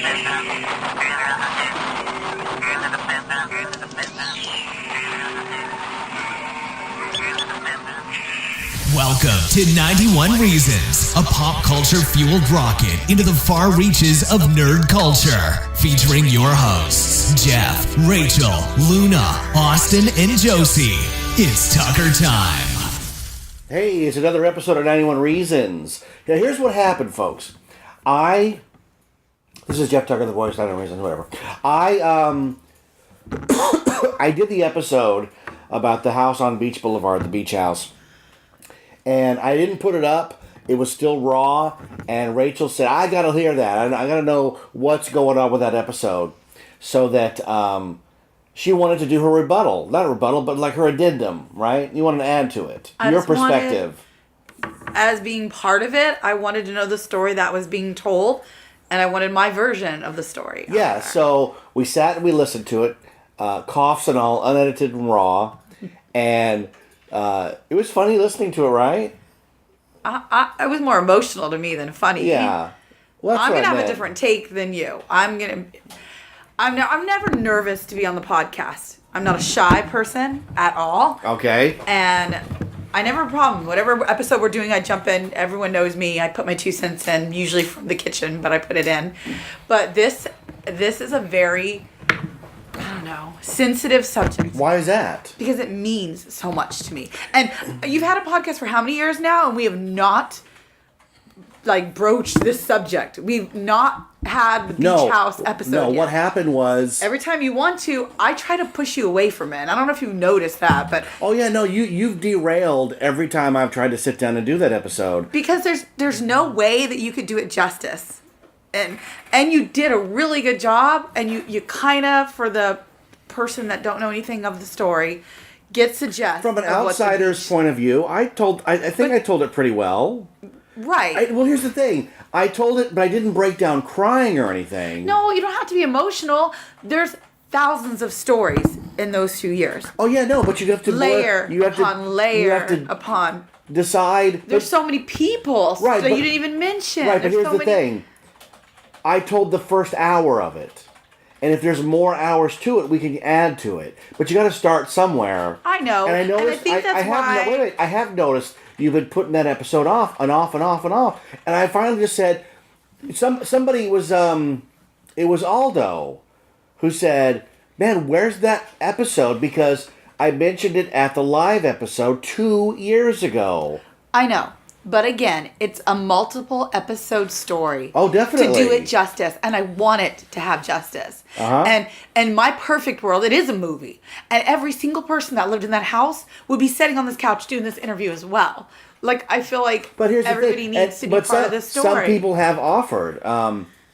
Welcome to 91 Reasons, a pop culture fueled rocket into the far reaches of nerd culture. Featuring your hosts, Jeff, Rachel, Luna, Austin, and Josie. It's Tucker time. Hey, it's another episode of 91 Reasons. Now, here's what happened, folks. This is Jeff Tucker, the voice, 91 Reasons, whatever. I did the episode about the house on Beach Blvd, the beach house. And I didn't put it up. It was still raw. And Rachel said, I got to hear that. I got to know what's going on with that episode. So that she wanted to do her rebuttal. Not a rebuttal, but like her addendum, right? You wanted to add to it. Your perspective. As being part of it, I wanted to know the story that was being told. And I wanted my version of the story. Yeah, so we sat and we listened to it. Coughs and all, unedited and raw. And it was funny listening to it, right? It was more emotional to me than funny. Yeah. Well, I'm gonna have a different take than you. I'm never nervous to be on the podcast. I'm not a shy person at all. Okay. And I never have a problem. Whatever episode we're doing, I jump in. Everyone knows me. I put my 2 cents in, usually from the kitchen, but I put it in. But this is a very, sensitive subject. Why is that? Because it means so much to me. And you've had a podcast for how many years now? And we have not, broached this subject. We've not had the Beach House episode yet. What happened was... Every time you want to, I try to push you away from it. I don't know if you've noticed that, but... Oh, yeah, no, you've derailed every time I've tried to sit down and do that episode. Because there's no way that you could do it justice. And you did a really good job, and you kind of, for the person that don't know anything of the story, get suggest from an outsider's point of view. I told it pretty well. Right. Well, here's the thing. I told it, but I didn't break down crying or anything. No, you don't have to be emotional. There's thousands of stories in those 2 years. Oh yeah, no, but you have to layer upon decide. There's so many people that you didn't even mention. Right, but here's the thing. I told the first hour of it. And if there's more hours to it, we can add to it. But you got to start somewhere. I know. And I noticed. And I think that's why. I have noticed you've been putting that episode off and off and off and off. And I finally just said, somebody was, it was Aldo, who said, "Man, where's that episode? Because I mentioned it at the live episode 2 years ago." I know. But again, it's a multiple episode story. Oh, definitely. To do it justice. And I want it to have justice. Uh-huh. And my perfect world, it is a movie. And every single person that lived in that house would be sitting on this couch doing this interview as well. I feel like everybody needs to be part of this story. Some people have offered.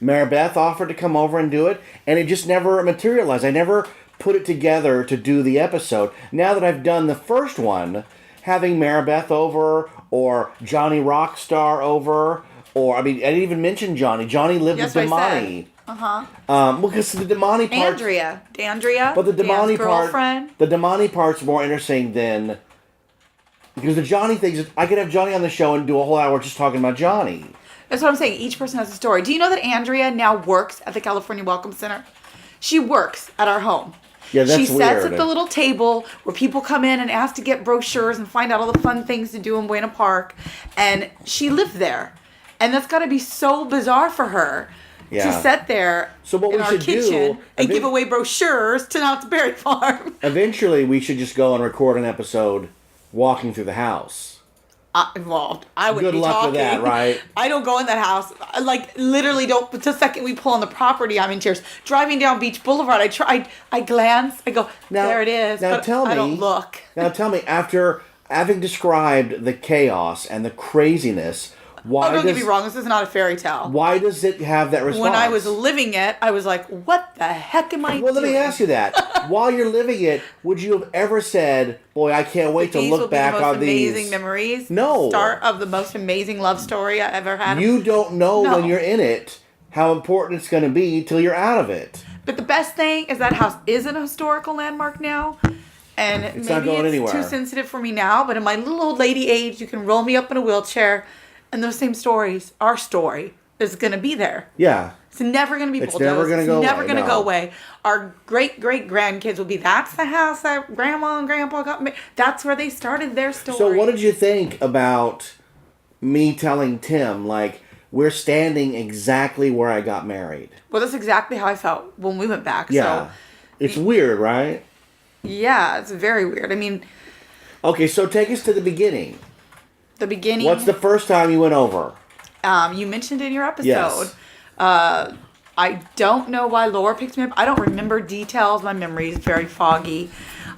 Mary Beth offered to come over and do it. And it just never materialized. I never put it together to do the episode. Now that I've done the first one, having Mary Beth over... or Johnny Rockstar over, or, I didn't even mention Johnny. Johnny lived with Damani. Because the Damani part... Dandria. But the Damani part... girlfriend. The Damani part's more interesting than... Because the Johnny thing, I could have Johnny on the show and do a whole hour just talking about Johnny. That's what I'm saying. Each person has a story. Do you know that Andrea now works at the California Welcome Center? She works at our home. Yeah, that's she sets at the little table where people come in and ask to get brochures and find out all the fun things to do in Buena Park. And she lived there. And that's got to be so bizarre for her to sit there in our kitchen and give away brochures to Knott's Berry Farm. Eventually, we should just go and record an episode walking through the house. I wouldn't Good be luck talking. with that, right? I don't go in that house. Literally don't. But the second we pull on the property, I'm in tears. Driving down Beach Blvd, I glance. I go, there it is. Now but tell me. I don't look. Now tell me, after having described the chaos and the craziness, why don't get me wrong. This is not a fairy tale. Why does it have that response? When I was living it, I was like, what the heck am I doing? Well, let me ask you that. While you're living it, would you have ever said, boy, I can't wait to look back on these? These amazing memories. No. Start of the most amazing love story I ever had. You don't know when you're in it how important it's going to be till you're out of it. But the best thing is that house is an historical landmark now. And it's maybe not going it's anywhere. Too sensitive for me now, but in my little old lady age, you can roll me up in a wheelchair, and those same stories, our story, is going to be there. Yeah. It's never going to be bulldozed. Never going to go away. It's never going to go away. Our great-great-grandkids will be, that's the house that Grandma and Grandpa got married. That's where they started their story. So what did you think about me telling Tim, like, we're standing exactly where I got married? Well, that's exactly how I felt when we went back. Yeah. So, it's weird, right? Yeah, it's very weird. I mean... Okay, so take us to the beginning. The beginning... What's the first time you went over? You mentioned in your episode. Yes. I don't know why Laura picked me up. I don't remember details. My memory is very foggy.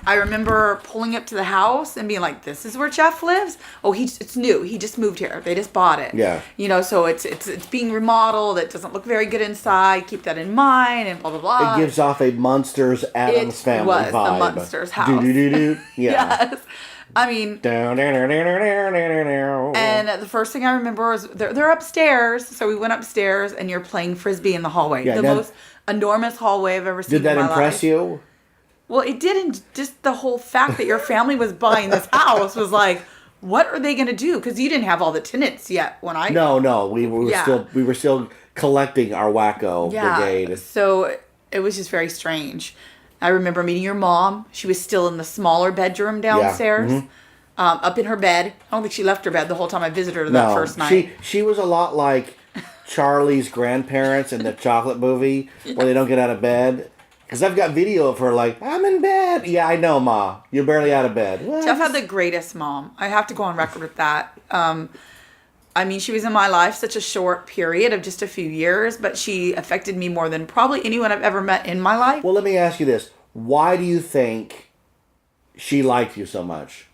I remember pulling up to the house and being like, "This is where Jeff lives." Oh, it's new. He just moved here. They just bought it. Yeah. You know, so it's being remodeled. It doesn't look very good inside. Keep that in mind, and blah blah blah. It gives off a Munsters Addams Family vibe. It was the Munsters house. Do. Yeah. Yes. I mean, and the first thing I remember was they're upstairs. So we went upstairs, and you're playing frisbee in the hallway. Yeah, the most enormous hallway I've ever seen in my life. Did that impress you? Well, it didn't. Just the whole fact that your family was buying this house was like, what are they going to do? Because you didn't have all the tenants yet when I... No, we were still collecting our wacko brigade. So it was just very strange. I remember meeting your mom. She was still in the smaller bedroom downstairs, up in her bed. I don't think she left her bed the whole time I visited her that first night. She was a lot like Charlie's grandparents in the chocolate movie where they don't get out of bed. Because I've got video of her like, I'm in bed. Yeah, I know, Ma. You're barely out of bed. What? Jeff had the greatest mom. I have to go on record with that. I mean, she was in my life such a short period of just a few years, but she affected me more than probably anyone I've ever met in my life. Well, let me ask you this. Why do you think she liked you so much?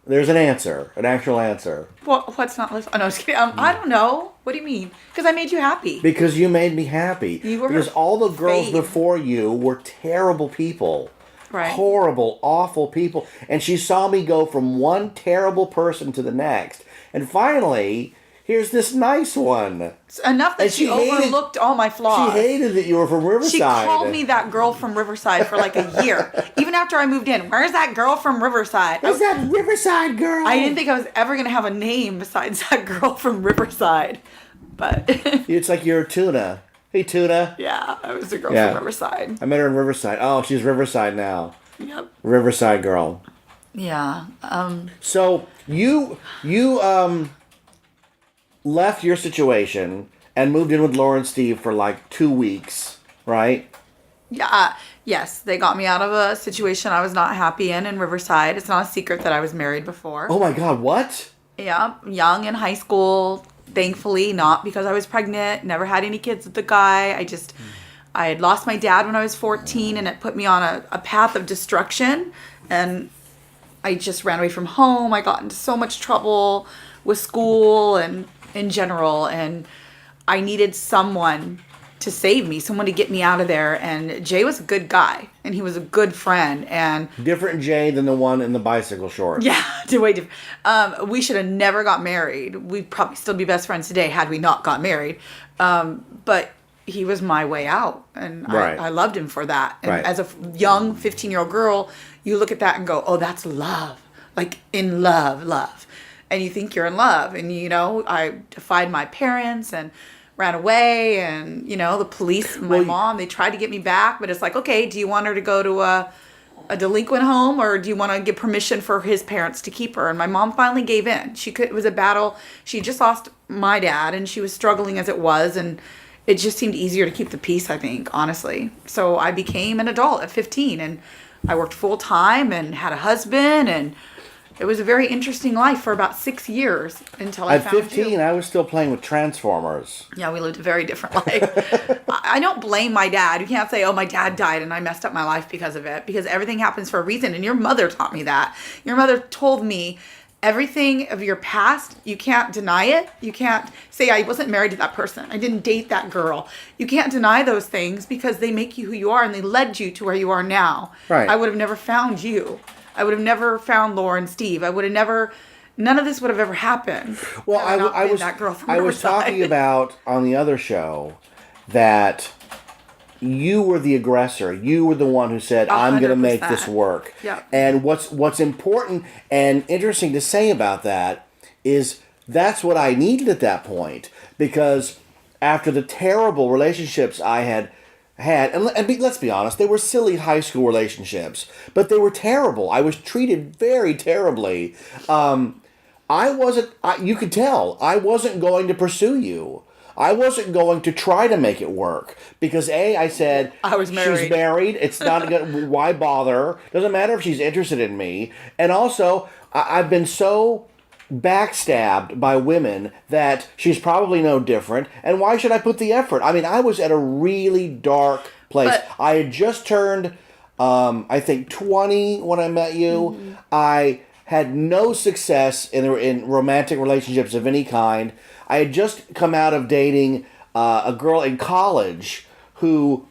There's an answer, an actual answer. Well, what's not... Oh, no, just kidding. I don't know. What do you mean? Because I made you happy. Because you made me happy. Because all the girls before you were terrible people. Right. Horrible, awful people. And she saw me go from one terrible person to the next. And finally... here's this nice one. It's enough that she overlooked all my flaws. She hated that you were from Riverside. She called me that girl from Riverside for like a year. Even after I moved in. Where's that girl from Riverside? Where's that Riverside girl? I didn't think I was ever going to have a name besides that girl from Riverside. But it's like you're Tuna. Hey, Tuna. Yeah, I was a girl from Riverside. I met her in Riverside. Oh, she's Riverside now. Yep. Riverside girl. Yeah. So you left your situation and moved in with Laura and Steve for like 2 weeks, right? Yeah. Yes, they got me out of a situation I was not happy in Riverside. It's not a secret that I was married before. Oh my God, what? Yeah, young in high school. Thankfully, not because I was pregnant. Never had any kids with the guy. I had lost my dad when I was 14, and it put me on a path of destruction. And I just ran away from home. I got into so much trouble with school and in general, and I needed someone to save me, someone to get me out of there. And Jay was a good guy, and he was a good friend. And different Jay than the one in the bicycle shorts. Yeah, way different. We should have never got married. We'd probably still be best friends today had we not got married. But he was my way out, and I loved him for that. And as a young 15-year-old girl, you look at that and go, oh, that's love. Like in love. And you think you're in love. And, you know, I defied my parents and ran away. And, you know, the police, my mom, they tried to get me back. But it's like, okay, do you want her to go to a delinquent home, or do you want to give permission for his parents to keep her? And my mom finally gave in. It was a battle. She just lost my dad, and she was struggling as it was. And it just seemed easier to keep the peace, I think, honestly. So I became an adult at 15, and I worked full time and had a husband, and it was a very interesting life for about 6 years until I found you. At 15, I was still playing with Transformers. Yeah, we lived a very different life. I don't blame my dad. You can't say, oh, my dad died and I messed up my life because of it. Because everything happens for a reason. And your mother taught me that. Your mother told me everything of your past, you can't deny it. You can't say, I wasn't married to that person. I didn't date that girl. You can't deny those things because they make you who you are and they led you to where you are now. Right. I would have never found you. I would have never found Laura and Steve. I would have never, none of this would have ever happened. Well, I was talking about on the other show that you were the aggressor. You were the one who said, I'm going to make this work. Yep. And what's important and interesting to say about that is that's what I needed at that point. Because after the terrible relationships I had, and let's be honest, they were silly high school relationships, but they were terrible. I was treated very terribly. You could tell, I wasn't going to pursue you. I wasn't going to try to make it work because I said I was married. She's married. It's not good. Why bother? Doesn't matter if she's interested in me. And also, I've been so backstabbed by women that she's probably no different. And why should I put the effort? I mean, I was at a really dark place. But I had just turned, I think, 20 when I met you. Mm-hmm. I had no success in romantic relationships of any kind. I had just come out of dating a girl in college who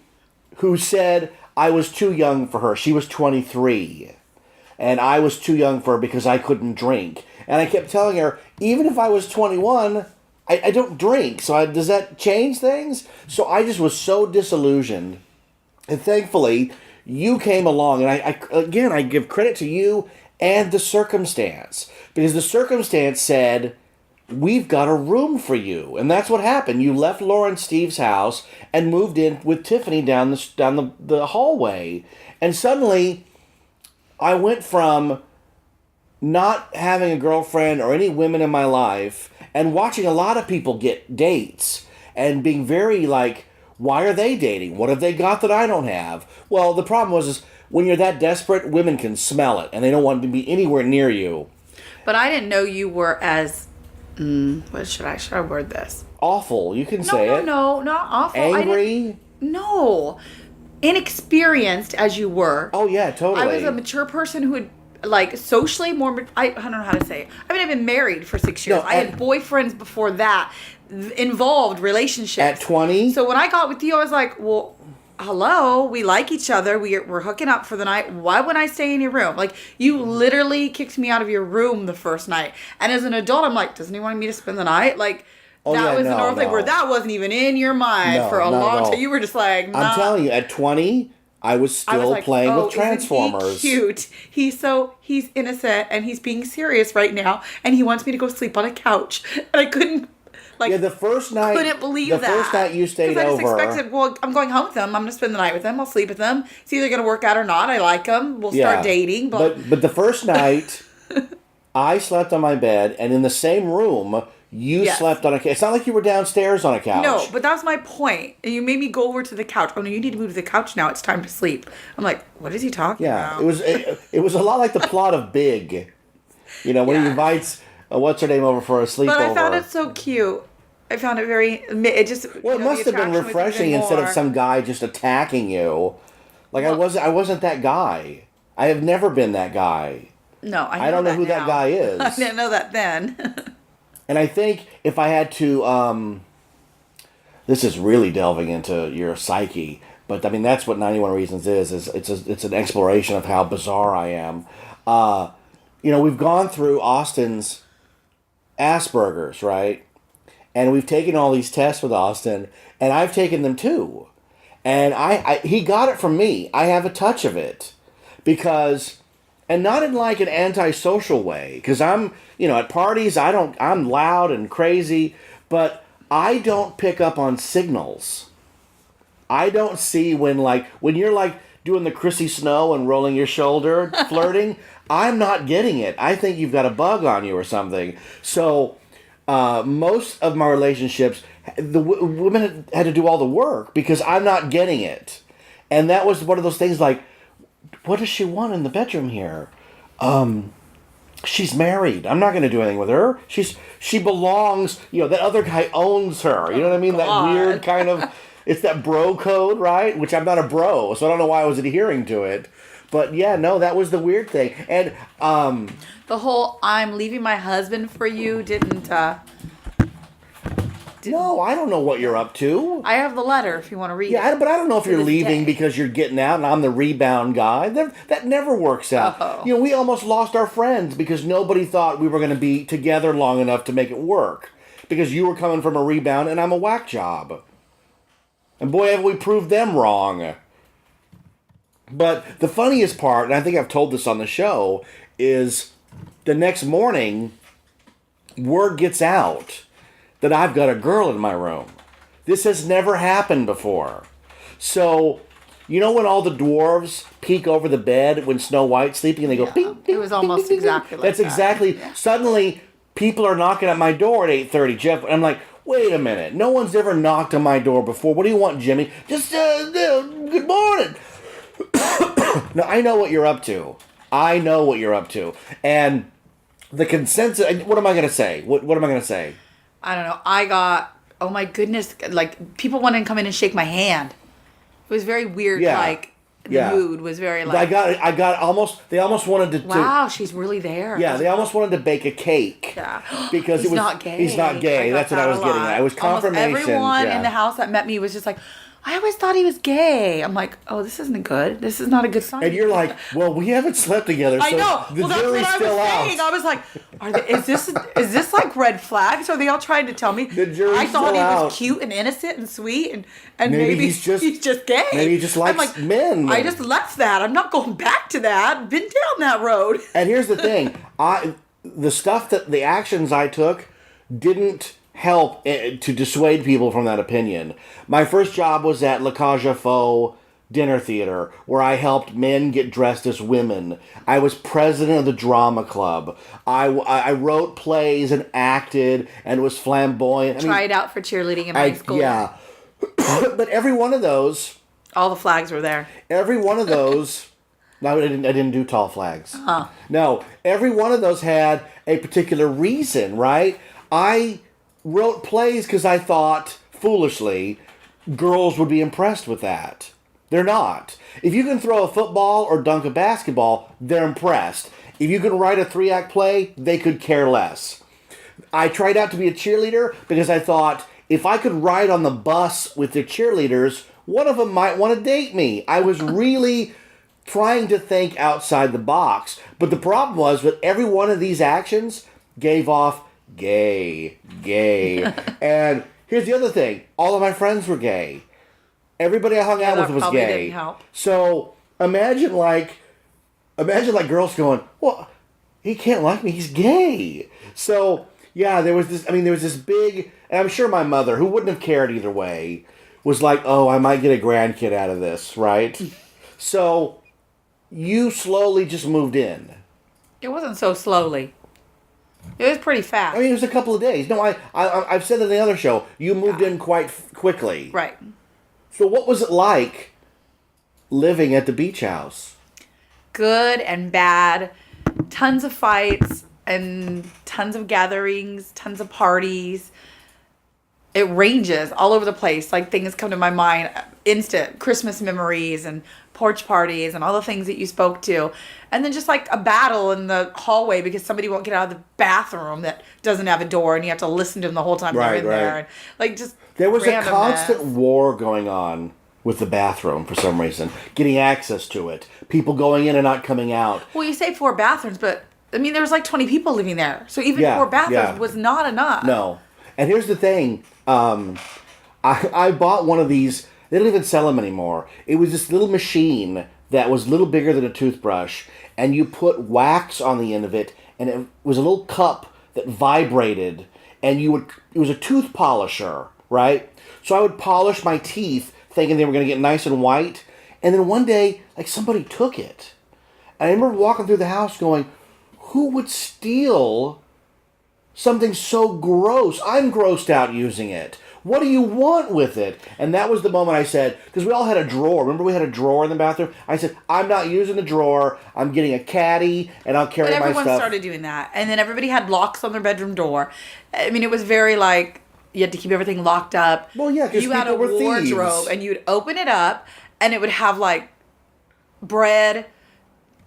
said I was too young for her. She was 23. And I was too young for her because I couldn't drink. And I kept telling her, even if I was 21, I don't drink. So does that change things? So I just was so disillusioned. And thankfully, you came along. And I give credit to you and the circumstance. Because the circumstance said, we've got a room for you. And that's what happened. You left Laura and Steve's house and moved in with Tiffany down the hallway. And suddenly, I went from not having a girlfriend or any women in my life and watching a lot of people get dates and being very like, why are they dating? What have they got that I don't have? Well, the problem is when you're that desperate, women can smell it and they don't want to be anywhere near you. But I didn't know you were as... what should I word this? Awful. You can say it. No, not awful. Angry? No. Inexperienced as you were. Oh, yeah, totally. I was a mature person who had, like, socially more... I don't know how to say it. I mean, I've been married for 6 years. I had boyfriends before that. Involved relationships. At 20? So when I got with you, I was like, well... hello, we like each other. We're hooking up for the night. Why would I stay in your room? Like, you literally kicked me out of your room the first night. And as an adult, I'm like, doesn't he want me to spend the night? Like, that was the normal thing where that wasn't even in your mind for a long time. You were just like, nah. I'm telling you, at 20, I was still playing with Transformers. He's cute. He's innocent and he's being serious right now. And he wants me to go sleep on a couch. And I couldn't. The first night. Couldn't believe that. The first night you stayed over. Because I just expected, well, I'm going home with them. I'm going to spend the night with them. I'll sleep with them. It's either going to work out or not. I like them. We'll start dating. But the first night, I slept on my bed, and in the same room, you slept on a couch. It's not like you were downstairs on a couch. No, but that's my point. And you made me go over to the couch. Oh, no, you need to move to the couch now. It's time to sleep. I'm like, what is he talking about? It was a lot like the plot of Big. When he invites, what's her name, over for a sleepover. But I found it so cute. I found it it just... Well, it must have been refreshing instead of some guy just attacking you. Like, I wasn't that guy. I have never been that guy. No, I don't know who that guy is. I didn't know that then. And I think if I had to... this is really delving into your psyche. But, I mean, that's what 91 Reasons is. It's an exploration of how bizarre I am. We've gone through Austin's Asperger's, right? And we've taken all these tests with Austin, and I've taken them too. And he got it from me. I have a touch of it. Because, and not in like an antisocial way, because I'm, at parties, I'm loud and crazy, but I don't pick up on signals. I don't see when you're like doing the Chrissy Snow and rolling your shoulder, flirting, I'm not getting it. I think you've got a bug on you or something. So... most of my relationships, the women had to do all the work because I'm not getting it. And that was one of those things like, what does she want in the bedroom here? She's married. I'm not going to do anything with her. She belongs, that other guy owns her. You know what I mean? That weird kind of, it's that bro code, right? Which I'm not a bro, so I don't know why I was adhering to it. But yeah, no, that was the weird thing. And the whole I'm leaving my husband for you didn't. No, I don't know what you're up to. I have the letter if you want to read it. Yeah, but I don't know if you're leaving because you're getting out and I'm the rebound guy. That never works out. Oh. We almost lost our friends because nobody thought we were going to be together long enough to make it work. Because you were coming from a rebound and I'm a whack job. And boy, have we proved them wrong. But the funniest part, and I think I've told this on the show, is the next morning, word gets out that I've got a girl in my room. This has never happened before. So, you know when all the dwarves peek over the bed when Snow White's sleeping and they go, bing, bing, it was almost bing, bing, exactly like That's that. exactly, suddenly people are knocking at my door at 8:30, Jeff. I'm like, wait a minute. No one's ever knocked on my door before. What do you want, Jimmy? Just, good morning. No, I know what you're up to. And the consensus, what am I going to say? What am I going to say? I don't know. I got, oh my goodness, like, people wanted to come in and shake my hand. It was very weird, the mood was very like... They almost wanted to... Wow, she's really there. Yeah, they almost wanted to bake a cake. Yeah. Because he's not gay. He's not gay. That's what I was getting at. It was confirmation. Almost everyone in the house that met me was just like, I always thought he was gay. I'm like, oh, this isn't good. This is not a good sign. And you're like, well, we haven't slept together, so I know. the Well, that's what jury's I still was out. saying. I was like, is this like red flags? Are they all trying to tell me? The jury's I thought still he out. was cute and innocent and sweet, and Maybe he's just gay. Maybe he just likes men. I just left that. I'm not going back to that. Been down that road. And here's the thing. The actions I took didn't help to dissuade people from that opinion. My first job was at La Cage aux Folles dinner theater, where I helped men get dressed as women. I was president of the drama club. I wrote plays and acted and was flamboyant. Tried out for cheerleading in high school. Yeah. But every one of those... all the flags were there. Every one of those... No, I didn't do tall flags. Uh-huh. No, every one of those had a particular reason, right? I wrote plays because I thought, foolishly, girls would be impressed with that. They're not. If you can throw a football or dunk a basketball, they're impressed. If you can write a 3-act play, they could care less. I tried out to be a cheerleader because I thought, if I could ride on the bus with the cheerleaders, one of them might want to date me. I was really trying to think outside the box. But the problem was that every one of these actions gave off gay. And here's the other thing. All of my friends were gay. Everybody I hung out with was gay. Didn't help. So imagine like girls going, well, he can't like me. He's gay. So yeah, there was this big, and I'm sure my mother, who wouldn't have cared either way, was like, oh, I might get a grandkid out of this, right? So you slowly just moved in. It wasn't so slowly. It was pretty fast. I mean, it was a couple of days. No, I've said it in the other show. You moved in quite quickly. Right. So what was it like living at the beach house? Good and bad. Tons of fights and tons of gatherings, tons of parties. It ranges all over the place. Like, things come to my mind, instant Christmas memories and porch parties and all the things that you spoke to. And then just like a battle in the hallway because somebody won't get out of the bathroom that doesn't have a door and you have to listen to them the whole time they're in there. And like, just there was a constant mess. war going on with the bathroom for some reason. Getting access to it. People going in and not coming out. Well, you say 4 bathrooms, but I mean, there was like 20 people living there. So even 4 bathrooms was not enough. No. And here's the thing. I bought one of these. They don't even sell them anymore. It was this little machine that was a little bigger than a toothbrush, and you put wax on the end of it, and it was a little cup that vibrated, and it was a tooth polisher, right? So I would polish my teeth thinking they were going to get nice and white, and then one day, like, somebody took it. And I remember walking through the house going, who would steal something so gross? I'm grossed out using it. What do you want with it? And that was the moment I said, because we all had a drawer. Remember we had a drawer in the bathroom? I said, I'm not using the drawer. I'm getting a caddy, and I'll carry my stuff. But everyone started doing that. And then everybody had locks on their bedroom door. I mean, it was very like, you had to keep everything locked up. Well, yeah, because people were thieves. You had a wardrobe, and you'd open it up, and it would have like bread,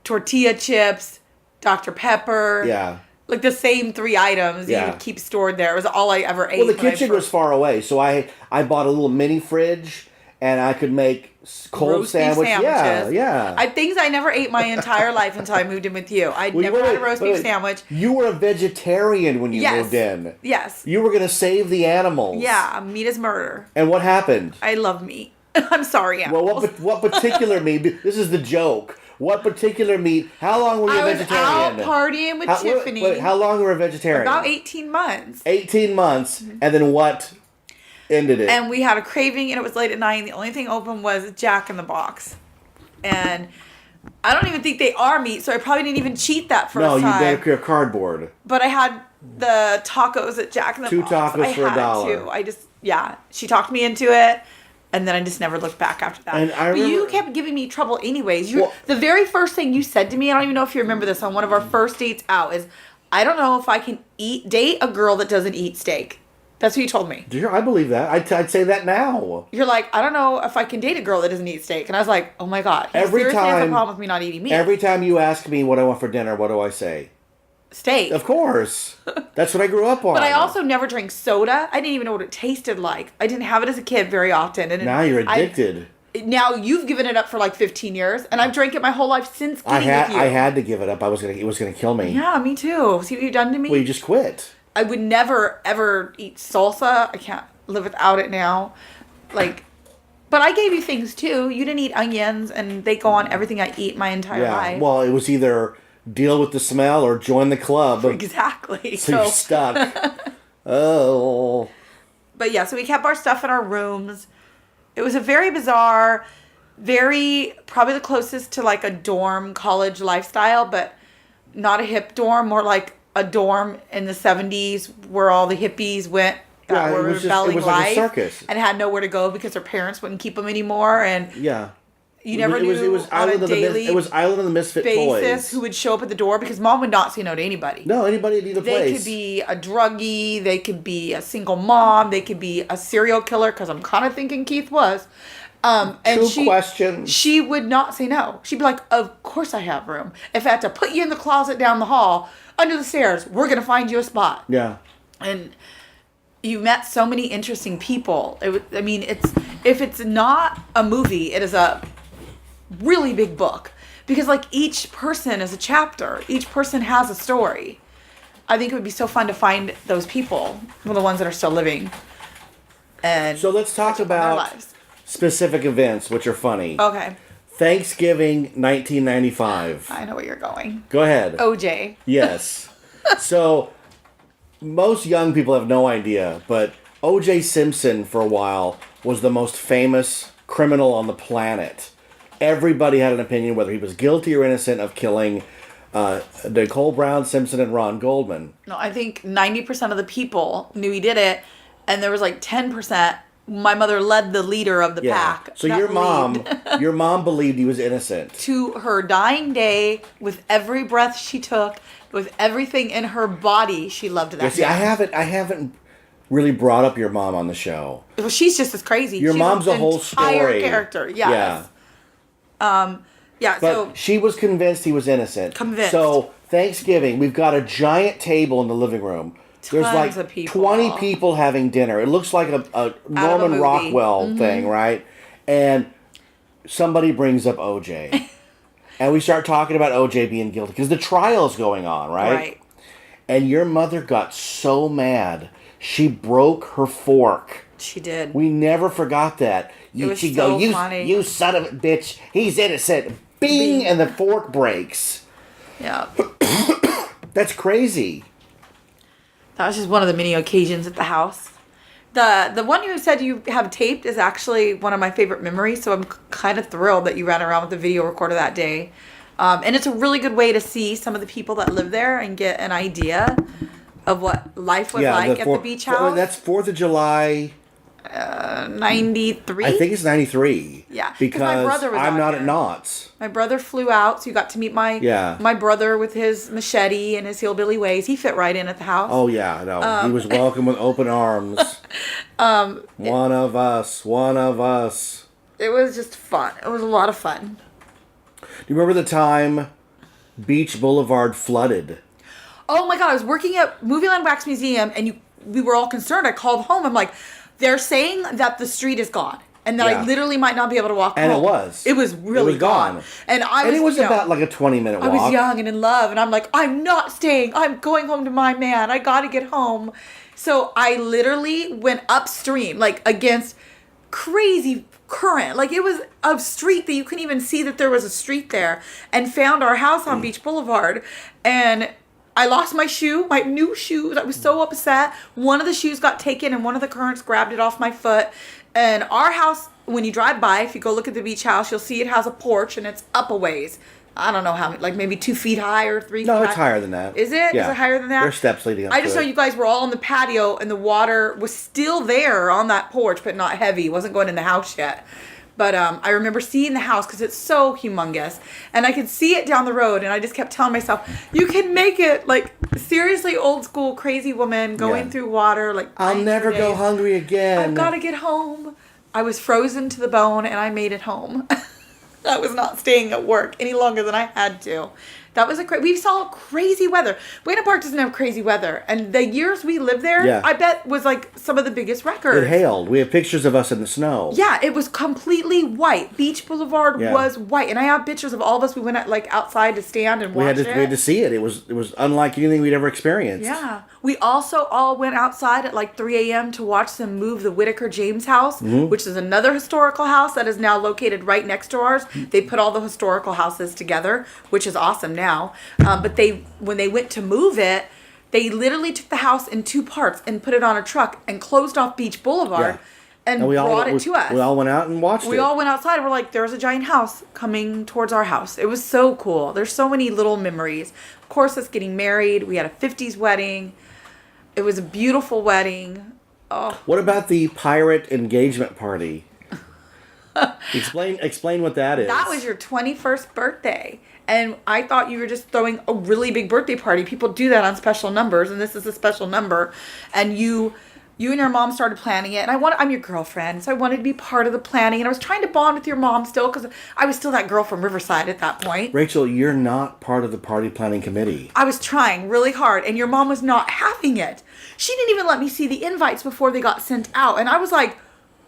tortilla chips, Dr. Pepper. Yeah. Like the same 3 items you would keep stored there. It was all I ever ate. Well, the kitchen was far away, so I bought a little mini fridge, and I could make cold sandwiches. Yeah. Things I never ate my entire life until I moved in with you. I'd never had a roast beef sandwich. You were a vegetarian when you moved in. Yes. You were going to save the animals. Yeah, meat is murder. And what happened? I love meat. I'm sorry, animals. Well, what particular meat? This is the joke. What particular meat? How long were you a vegetarian? I was out partying with Tiffany. How long were you a vegetarian? About 18 months. 18 months. Mm-hmm. And then what? Ended it. And we had a craving, and it was late at night, and the only thing open was Jack in the Box. And I don't even think they are meat, so I probably didn't even cheat that first time. No, you got a cardboard. But I had the tacos at Jack in the Box. 2 tacos for $1. I just, she talked me into it. And then I just never looked back after that. And but you kept giving me trouble anyways. The very first thing you said to me, I don't even know if you remember this, on one of our first dates out, is, I don't know if I can date a girl that doesn't eat steak. That's what you told me. I believe that. I'd say that now. You're like, I don't know if I can date a girl that doesn't eat steak. And I was like, oh my God. Every seriously time, has a problem with me not eating meat. Every time you ask me what I want for dinner, what do I say? Steak. Of course. That's what I grew up on. But I also never drank soda. I didn't even know what it tasted like. I didn't have it as a kid very often. And now you're addicted. Now you've given it up for like 15 years, and I've drank it my whole life since getting with you. I had to give it up. It was gonna kill me. Yeah, me too. See what you've done to me? Well, you just quit. I would never, ever eat salsa. I can't live without it now. But I gave you things too. You didn't eat onions, and they go on everything I eat my entire life. Well, it was either deal with the smell or join the club. Exactly. So you're stuck. Oh. But yeah, so we kept our stuff in our rooms. It was a very bizarre, probably the closest to like a dorm college lifestyle, but not a hip dorm, more like a dorm in the 70s where all the hippies went that were rebelling life, like a circus, and had nowhere to go because their parents wouldn't keep them anymore. And you never knew it was on a daily it was Island of the Misfit basis Toys. Who would show up at the door, because mom would not say no to anybody. No, anybody at either place. They could be a druggie, they could be a single mom, they could be a serial killer, because I'm kind of thinking Keith was. And questions. She would not say no. She'd be like, of course I have room. If I had to put you in the closet down the hall, under the stairs, we're going to find you a spot. Yeah. And you met so many interesting people. If it's not a movie, it is a really big book. Because each person is a chapter. Each person has a story. I think it would be so fun to find those people, the ones that are still living. And so let's talk about specific events, which are funny. Okay. Thanksgiving 1995. I know where you're going. Go ahead. OJ. Yes. So, most young people have no idea, but O.J. Simpson, for a while, was the most famous criminal on the planet. Everybody had an opinion whether he was guilty or innocent of killing Nicole Brown Simpson and Ron Goldman. No, I think 90% of the people knew he did it, and there was 10%. My mother led the leader of the pack. So your mom believed he was innocent. To her dying day, with every breath she took, with everything in her body, she loved that. See, I haven't really brought up your mom on the show. Well, she's just as crazy. She's mom's a whole story. Character, yes. Yeah. So she was convinced he was innocent. Convinced. So Thanksgiving, we've got a giant table in the living room. There's of people. 20 people having dinner. It looks like a Norman Rockwell thing, right? And somebody brings up OJ. And we start talking about OJ being guilty because the trial's going on, right? Right. And your mother got so mad, she broke her fork. She did. We never forgot that. She'd go, funny. You son of a bitch, he's innocent. Bing! And the fork breaks. Yeah. That's crazy. That was just one of the many occasions at the house. The one you said you have taped is actually one of my favorite memories, so I'm kind of thrilled that you ran around with the video recorder that day. And it's a really good way to see some of the people that live there and get an idea of what life was like at the beach house. That's 4th of July... 93? I think it's 93. Yeah. Because my brother was I'm not here. at Knott's. My brother flew out, so you got to meet my brother with his machete and his hillbilly ways. He fit right in at the house. Oh, yeah. No, he was welcome with open arms. One of us. It was just fun. It was a lot of fun. Do you remember the time Beach Blvd flooded? Oh, my God. I was working at Movieland Wax Museum, and we were all concerned. I called home. I'm like... They're saying that the street is gone and that I literally might not be able to walk home. And it was. It was really gone. And it was about like a 20-minute walk. I was young and in love, and I'm like, I'm not staying. I'm going home to my man. I got to get home. So I literally went upstream, against crazy current. It was a street that you couldn't even see that there was a street there, and found our house on Beach Blvd. And I lost my shoe, my new shoes. I was so upset. One of the shoes got taken and one of the currents grabbed it off my foot. And our house, when you drive by, if you go look at the beach house, you'll see it has a porch and it's up a ways. I don't know how, like maybe 2 feet high or 3 feet high. No, it's higher than that. Is it? Yeah. Is it higher than that? There's steps leading up to it. I just know you guys were all on the patio and the water was still there on that porch, but not heavy. It wasn't going in the house yet. But I remember seeing the house because it's so humongous. And I could see it down the road. And I just kept telling myself, you can make it. Like, seriously, old school, crazy woman going through water. Like, I'll never go hungry again. I've got to get home. I was frozen to the bone and I made it home. I was not staying at work any longer than I had to. That was we saw crazy weather. Buena Park doesn't have crazy weather. And the years we lived there, I bet was like some of the biggest records. It hailed. We have pictures of us in the snow. Yeah, it was completely white. Beach Blvd was white. And I have pictures of all of us. We went like outside to stand and watch it. We had to see it. It was unlike anything we'd ever experienced. Yeah. We also all went outside at like 3 a.m. to watch them move the Whitaker James house, which is another historical house that is now located right next to ours. They put all the historical houses together, which is awesome now. But when they went to move it, they literally took the house in 2 parts and put it on a truck and closed off Beach Blvd and brought it to us. We all went out and watched it. We all went outside. We're like, there's a giant house coming towards our house. It was so cool. There's so many little memories. Of course, us getting married. We had a 50s wedding. It was a beautiful wedding. Oh. What about the pirate engagement party? Explain what that is. That was your 21st birthday. And I thought you were just throwing a really big birthday party. People do that on special numbers, and this is a special number. And you and your mom started planning it. And I'm your girlfriend, so I wanted to be part of the planning. And I was trying to bond with your mom still, because I was still that girl from Riverside at that point. Rachel, you're not part of the party planning committee. I was trying really hard, and your mom was not having it. She didn't even let me see the invites before they got sent out. And I was like,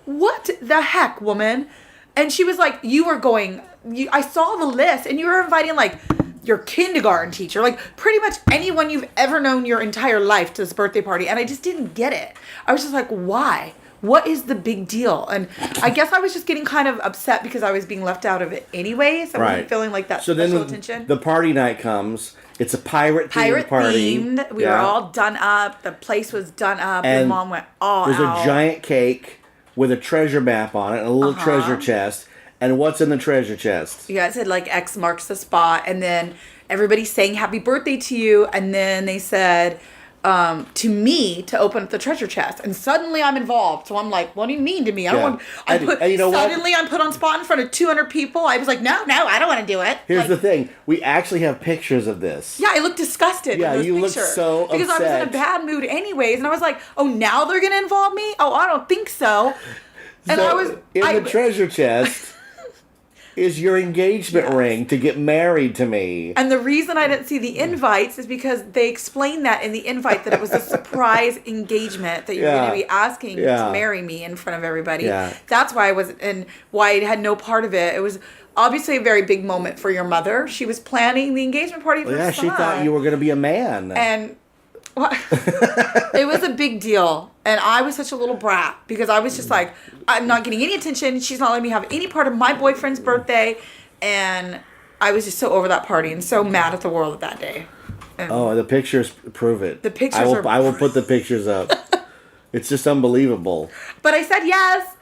what the heck, woman? And she was like, I saw the list, and you were inviting, like, your kindergarten teacher, like, pretty much anyone you've ever known your entire life to this birthday party, and I just didn't get it. I was just like, why? What is the big deal? And I guess I was just getting kind of upset because I was being left out of it anyways. I wasn't feeling like that special attention. The party night comes. It's a pirate-themed party. Themed. We were all done up. The place was done up. And your mom went all there's out. A giant cake with a treasure map on it and a little treasure chest. And what's in the treasure chest? You guys said, like, X marks the spot. And then everybody saying happy birthday to you. And then they said to me to open up the treasure chest. And suddenly I'm involved. So I'm like, what do you mean to me? I'm put on spot in front of 200 people. I was like, no, I don't want to do it. Here's the thing. We actually have pictures of this. Yeah, I looked disgusted. Yeah, you looked so upset. Because I was in a bad mood anyways. And I was like, oh, now they're going to involve me? Oh, I don't think so. And so the treasure chest is your engagement ring to get married to me. And the reason I didn't see the invites is because they explained that in the invite that it was a surprise engagement that you're going to be asking to marry me in front of everybody. Yeah. That's why why I had no part of it. It was obviously a very big moment for your mother. She was planning the engagement party for her son. She thought you were going to be a man. And it was a big deal. And I was such a little brat because I was just like, I'm not getting any attention. She's not letting me have any part of my boyfriend's birthday. And I was just so over that party and so mad at the world that day. And the pictures prove it. The pictures I will put the pictures up. It's just unbelievable. But I said yes.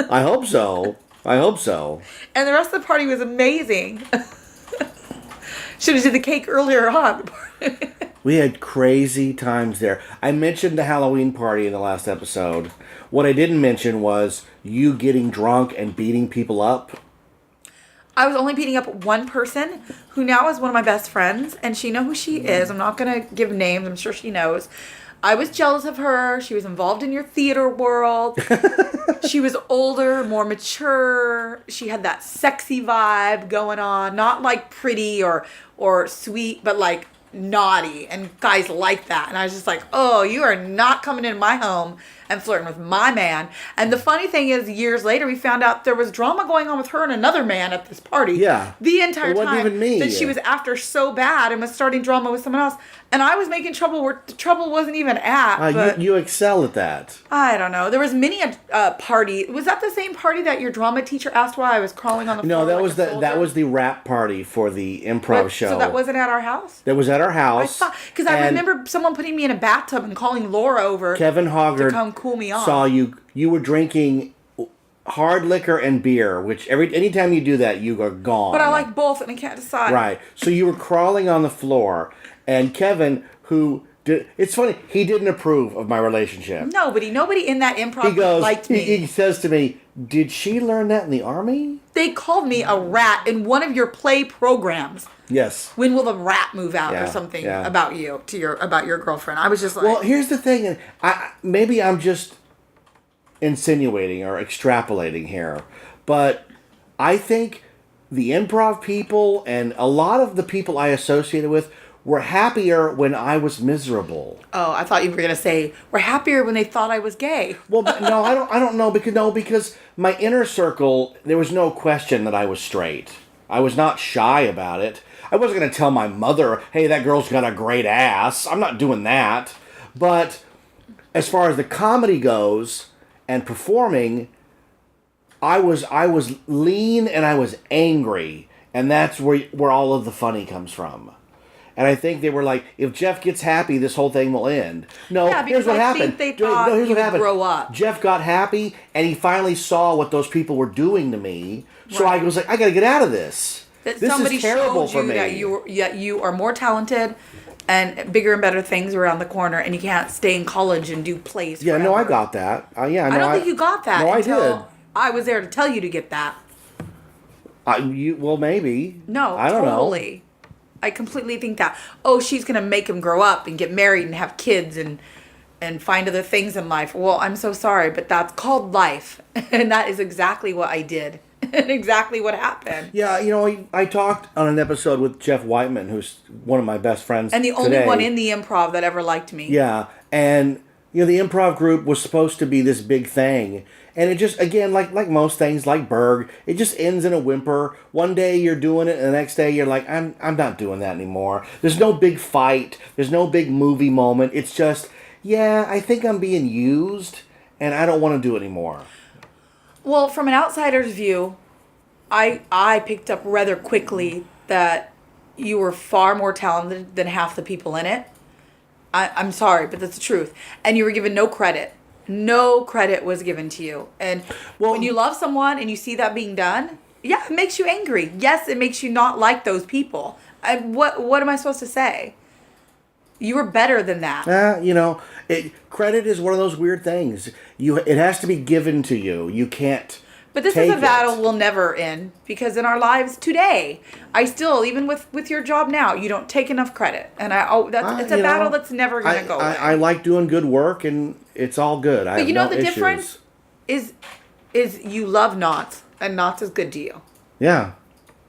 I hope so. And the rest of the party was amazing. Should have did the cake earlier on. We had crazy times there. I mentioned the Halloween party in the last episode. What I didn't mention was you getting drunk and beating people up. I was only beating up one person who now is one of my best friends, and she knows who she is. I'm not going to give names. I'm sure she knows. I was jealous of her. She was involved in your theater world. She was older, more mature. She had that sexy vibe going on. Not like pretty or sweet, but like naughty. And guys like that. And I was just like, oh, you are not coming in my home and flirting with my man. And the funny thing is, years later, we found out there was drama going on with her and another man at this party. Yeah. The entire it wasn't time even me. that she was after so bad and was starting drama with someone else. And I was making trouble where the trouble wasn't even at. But you excel at that. I don't know. There was many a party. Was that the same party that your drama teacher asked why I was crawling on the floor? No, that like was that was the rap party for the improv show. So that wasn't at our house? That was at our house. Because I remember someone putting me in a bathtub and calling Laura over. Kevin Hoggard to come cool me off. Saw you. You were drinking hard liquor and beer, which anytime you do that, you are gone. But I like both, and I can't decide. Right. So you were crawling on the floor, and Kevin, it's funny, he didn't approve of my relationship. Nobody in that improv liked me. He says to me, "Did she learn that in the Army?" They called me a rat in one of your play programs. Yes. When will the rat move out or something about you about your girlfriend? I was just like, well, here's the thing, and maybe I'm just insinuating or extrapolating here, but I think the improv people and a lot of the people I associated with were happier when I was miserable. Oh, I thought you were gonna say we're happier when they thought I was gay. Well, no, I don't know because my inner circle, there was no question that I was straight. I was not shy about it. I wasn't gonna tell my mother, "Hey, that girl's got a great ass." I'm not doing that. But as far as the comedy goes and performing, I was lean and I was angry, and that's where all of the funny comes from. And I think they were like, if Jeff gets happy, this whole thing will end. No, here's what happened. Think they thought here's you what happened. Grow up. Jeff got happy, and he finally saw what those people were doing to me. So I was like, I got to get out of this. This is terrible for me. That you are more talented and bigger and better things around the corner, and you can't stay in college and do plays forever. Yeah, no, I got that. I don't think you got that. No, I did. I was there to tell you to get that. Well, maybe. No, I don't totally. know. I completely think that. Oh, she's going to make him grow up and get married and have kids and find other things in life. Well, I'm so sorry, but that's called life. And that is exactly what I did. And exactly what happened. Yeah, I talked on an episode with Jeff Whiteman, who's one of my best friends and the only one in the improv that ever liked me. Yeah, and the improv group was supposed to be this big thing. And it just, again, like most things, like Berg, it just ends in a whimper. One day you're doing it, and the next day you're like, I'm not doing that anymore. There's no big fight. There's no big movie moment. It's just, I think I'm being used, and I don't want to do it anymore. Well, from an outsider's view, I picked up rather quickly that you were far more talented than half the people in it. I'm sorry, but that's the truth. And you were given no credit. No credit was given to you. And when you love someone and you see that being done, it makes you angry. Yes, it makes you not like those people. What am I supposed to say? You were better than that. Credit is one of those weird things. It has to be given to you. You can't. But this is a battle we'll never end, because in our lives today, I still, even with your job now, you don't take enough credit, and it's a battle that's never going to go away. I like doing good work, and it's all good. But the difference is you love Knott's, and Knott's is good to you. Yeah.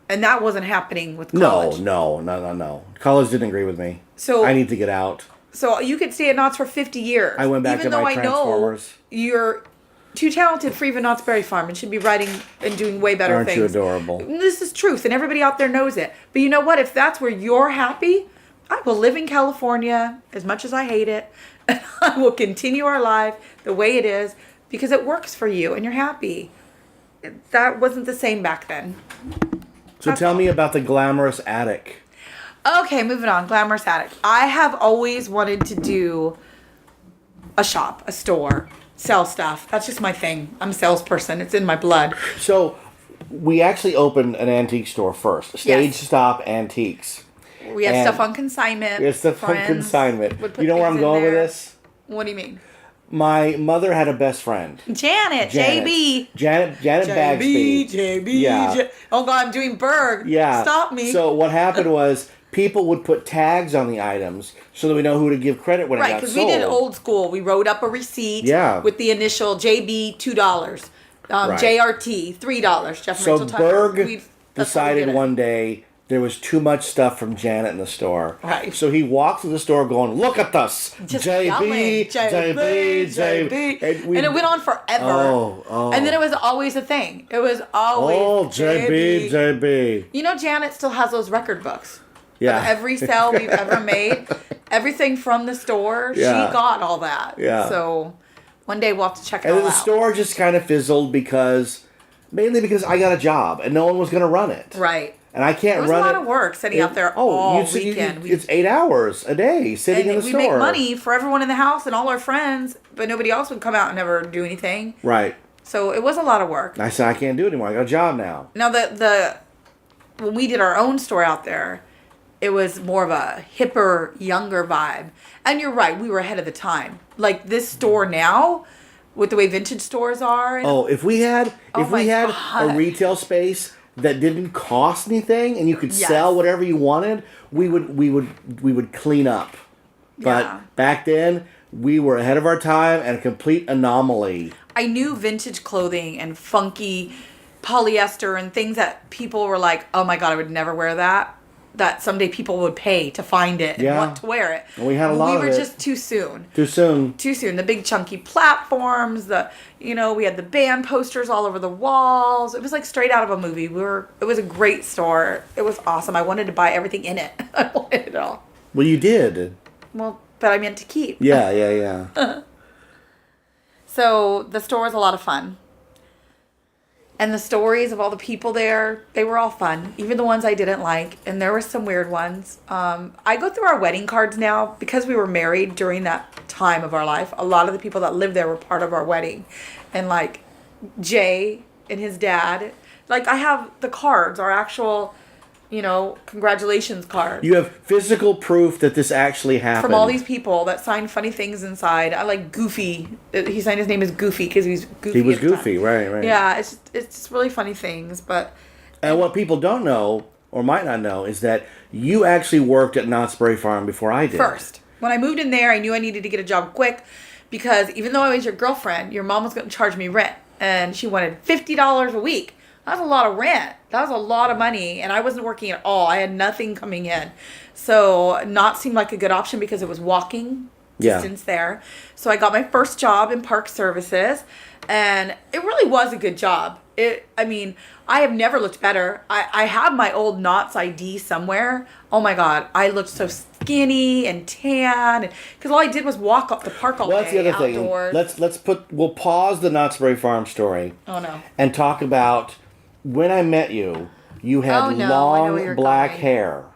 And that wasn't happening with college. No. College didn't agree with me. So I need to get out. So you could stay at Knott's for 50 years. I went back to my Transformers. Even though I know you're too talented for even Knott's Berry Farm and should be writing and doing way better things. Aren't you adorable? This is truth, and everybody out there knows it. But you know what? If that's where you're happy, I will live in California as much as I hate it, and I will continue our life the way it is because it works for you and you're happy. That wasn't the same back then. So tell me about the Glamorous Attic. Okay, moving on. Glamorous Attic. I have always wanted to do a shop, a store, sell stuff. That's just my thing. I'm a salesperson. It's in my blood. So we actually opened an antique store first. Stage Stop Antiques. We have stuff on consignment. We have stuff on consignment. You know where I'm going with this? What do you mean? My mother had a best friend. Janet. JB. Janet Bagsby. JB. Yeah. Oh, God, I'm doing Berg. Yeah. Stop me. So what happened was people would put tags on the items so that we know who to give credit when it got sold. Right, because we did old school. We wrote up a receipt with the initial JB, $2. JRT, $3. Jeff so Berg decided one day there was too much stuff from Janet in the store. Right. So he walked through the store going, look at us. Just JB, yelling, JB. And it went on forever. Oh. And then it was always a thing. It was always JB. You know, Janet still has those record books. Yeah. Of every sale we've ever made. Everything from the store. Yeah. She got all that. Yeah. So one day we'll have to check it all out. And then the store just kind of fizzled mainly because I got a job and no one was going to run it. Right. And I can't run it. It was a lot of work sitting out there all weekend. It's 8 hours a day sitting in the store. We make money for everyone in the house and all our friends, but nobody else would come out and never do anything. Right. So it was a lot of work. I said, I can't do it anymore. I got a job now. Now, when we did our own store out there, it was more of a hipper, younger vibe. And you're right, we were ahead of the time. Like this store now, with the way vintage stores are. If we had a retail space that didn't cost anything and you could sell whatever you wanted, we would clean up. But back then, we were ahead of our time and a complete anomaly. I knew vintage clothing and funky polyester and things that people were like, oh my God, I would never wear that. That someday people would pay to find it and want to wear it. And we had a lot of it. We were just too soon. Too soon. The big chunky platforms, we had the band posters all over the walls. It was like straight out of a movie. It was a great store. It was awesome. I wanted to buy everything in it. I wanted it all. Well, you did. Well, but I meant to keep. Yeah. So the store was a lot of fun. And the stories of all the people there, they were all fun. Even the ones I didn't like. And there were some weird ones. I go through our wedding cards now because we were married during that time of our life. A lot of the people that lived there were part of our wedding. And like Jay and his dad. Like I have the cards, our actual, congratulations cards. You have physical proof that this actually happened. From all these people that signed funny things inside. I like Goofy. He signed his name as Goofy because he's goofy. He was goofy, right. Yeah, it's just really funny things. And what people don't know, or might not know, is that you actually worked at Knott's Berry Farm before I did. First. When I moved in there, I knew I needed to get a job quick because even though I was your girlfriend, your mom was going to charge me rent. And she wanted $50 a week. That was a lot of rent. That was a lot of money. And I wasn't working at all. I had nothing coming in. So Knott seemed like a good option because it was walking distance there. So I got my first job in park services. And it really was a good job. I have never looked better. I have my old Knott's ID somewhere. Oh my God. I looked so skinny and tan. Because all I did was walk up the park all day. Well, that's the other outdoors. thing. We'll pause the Knott's Berry Farm story. Oh no. And talk about when I met you, you had long black hair.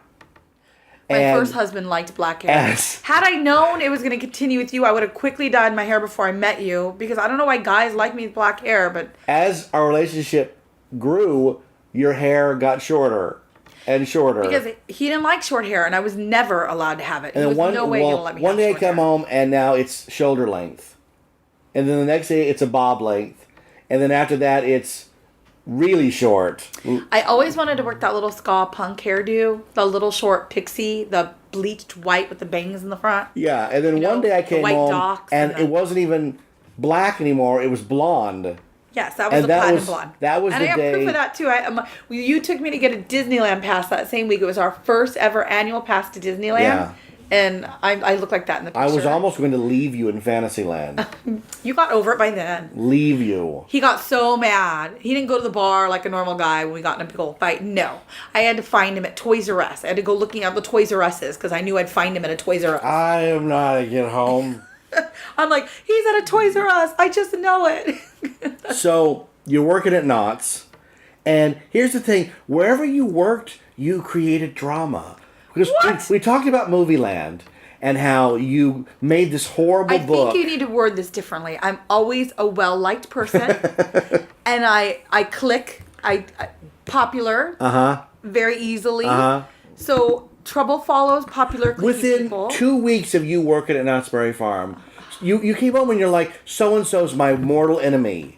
My first husband liked black hair. Had I known it was going to continue with you, I would have quickly dyed my hair before I met you. Because I don't know why guys like me with black hair, but... As our relationship grew, your hair got shorter and shorter. Because he didn't like short hair, and I was never allowed to have it. He was no way going to let me have one day I come hair. home, and now it's shoulder length. And then the next day, it's a bob length. And then after that, it's... really short. I always wanted to work that little ska punk hairdo, the little short pixie, the bleached white with the bangs in the front. Yeah, and then one day I came home and it wasn't even black anymore; it was blonde. Yes, that was the platinum blonde. That was the day. And I have proof of that too. You took me to get a Disneyland pass that same week. It was our first ever annual pass to Disneyland. Yeah. And I look like that in the picture. I was almost going to leave you in Fantasyland. You got over it by then. Leave you. He got so mad. He didn't go to the bar like a normal guy when we got in a big old fight. No. I had to find him at Toys R Us. I had to go looking at the Toys R Us's because I knew I'd find him at a Toys R Us. I am not to get home. I'm like, he's at a Toys R Us. I just know it. So, you're working at Knott's. And here's the thing. Wherever you worked, you created drama. Because we talked about Movieland and how you made this horrible book. I think you need to word this differently. I'm always a well-liked person. And I click, popular very easily. So trouble follows popular people. Within 2 weeks of you working at Knott's Berry Farm, you came home and you're like, so-and-so's my mortal enemy.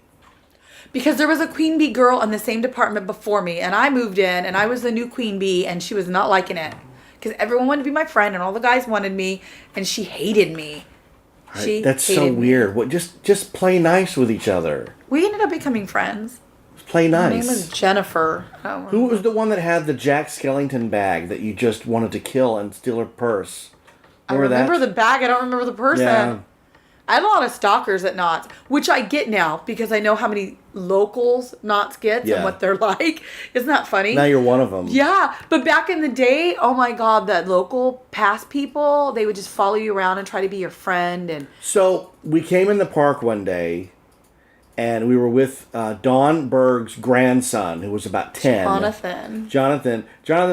Because there was a queen bee girl in the same department before me. And I moved in and I was the new queen bee and she was not liking it. Because everyone wanted to be my friend, and all the guys wanted me, and she hated me. That's so weird. What? Just play nice with each other. We ended up becoming friends. Play nice. Her name was Jennifer. Who was the one that had the Jack Skellington bag that you just wanted to kill and steal her purse? I remember the bag. I don't remember the person. Yeah. I had a lot of stalkers at Knott's, which I get now because I know how many locals Knott's gets and what they're like. Isn't that funny? Now you're one of them. Yeah, but back in the day, oh my God, that local pass people, they would just follow you around and try to be your friend. And so we came in the park one day, and we were with Dawn Berg's grandson, who was about 10. Jonathan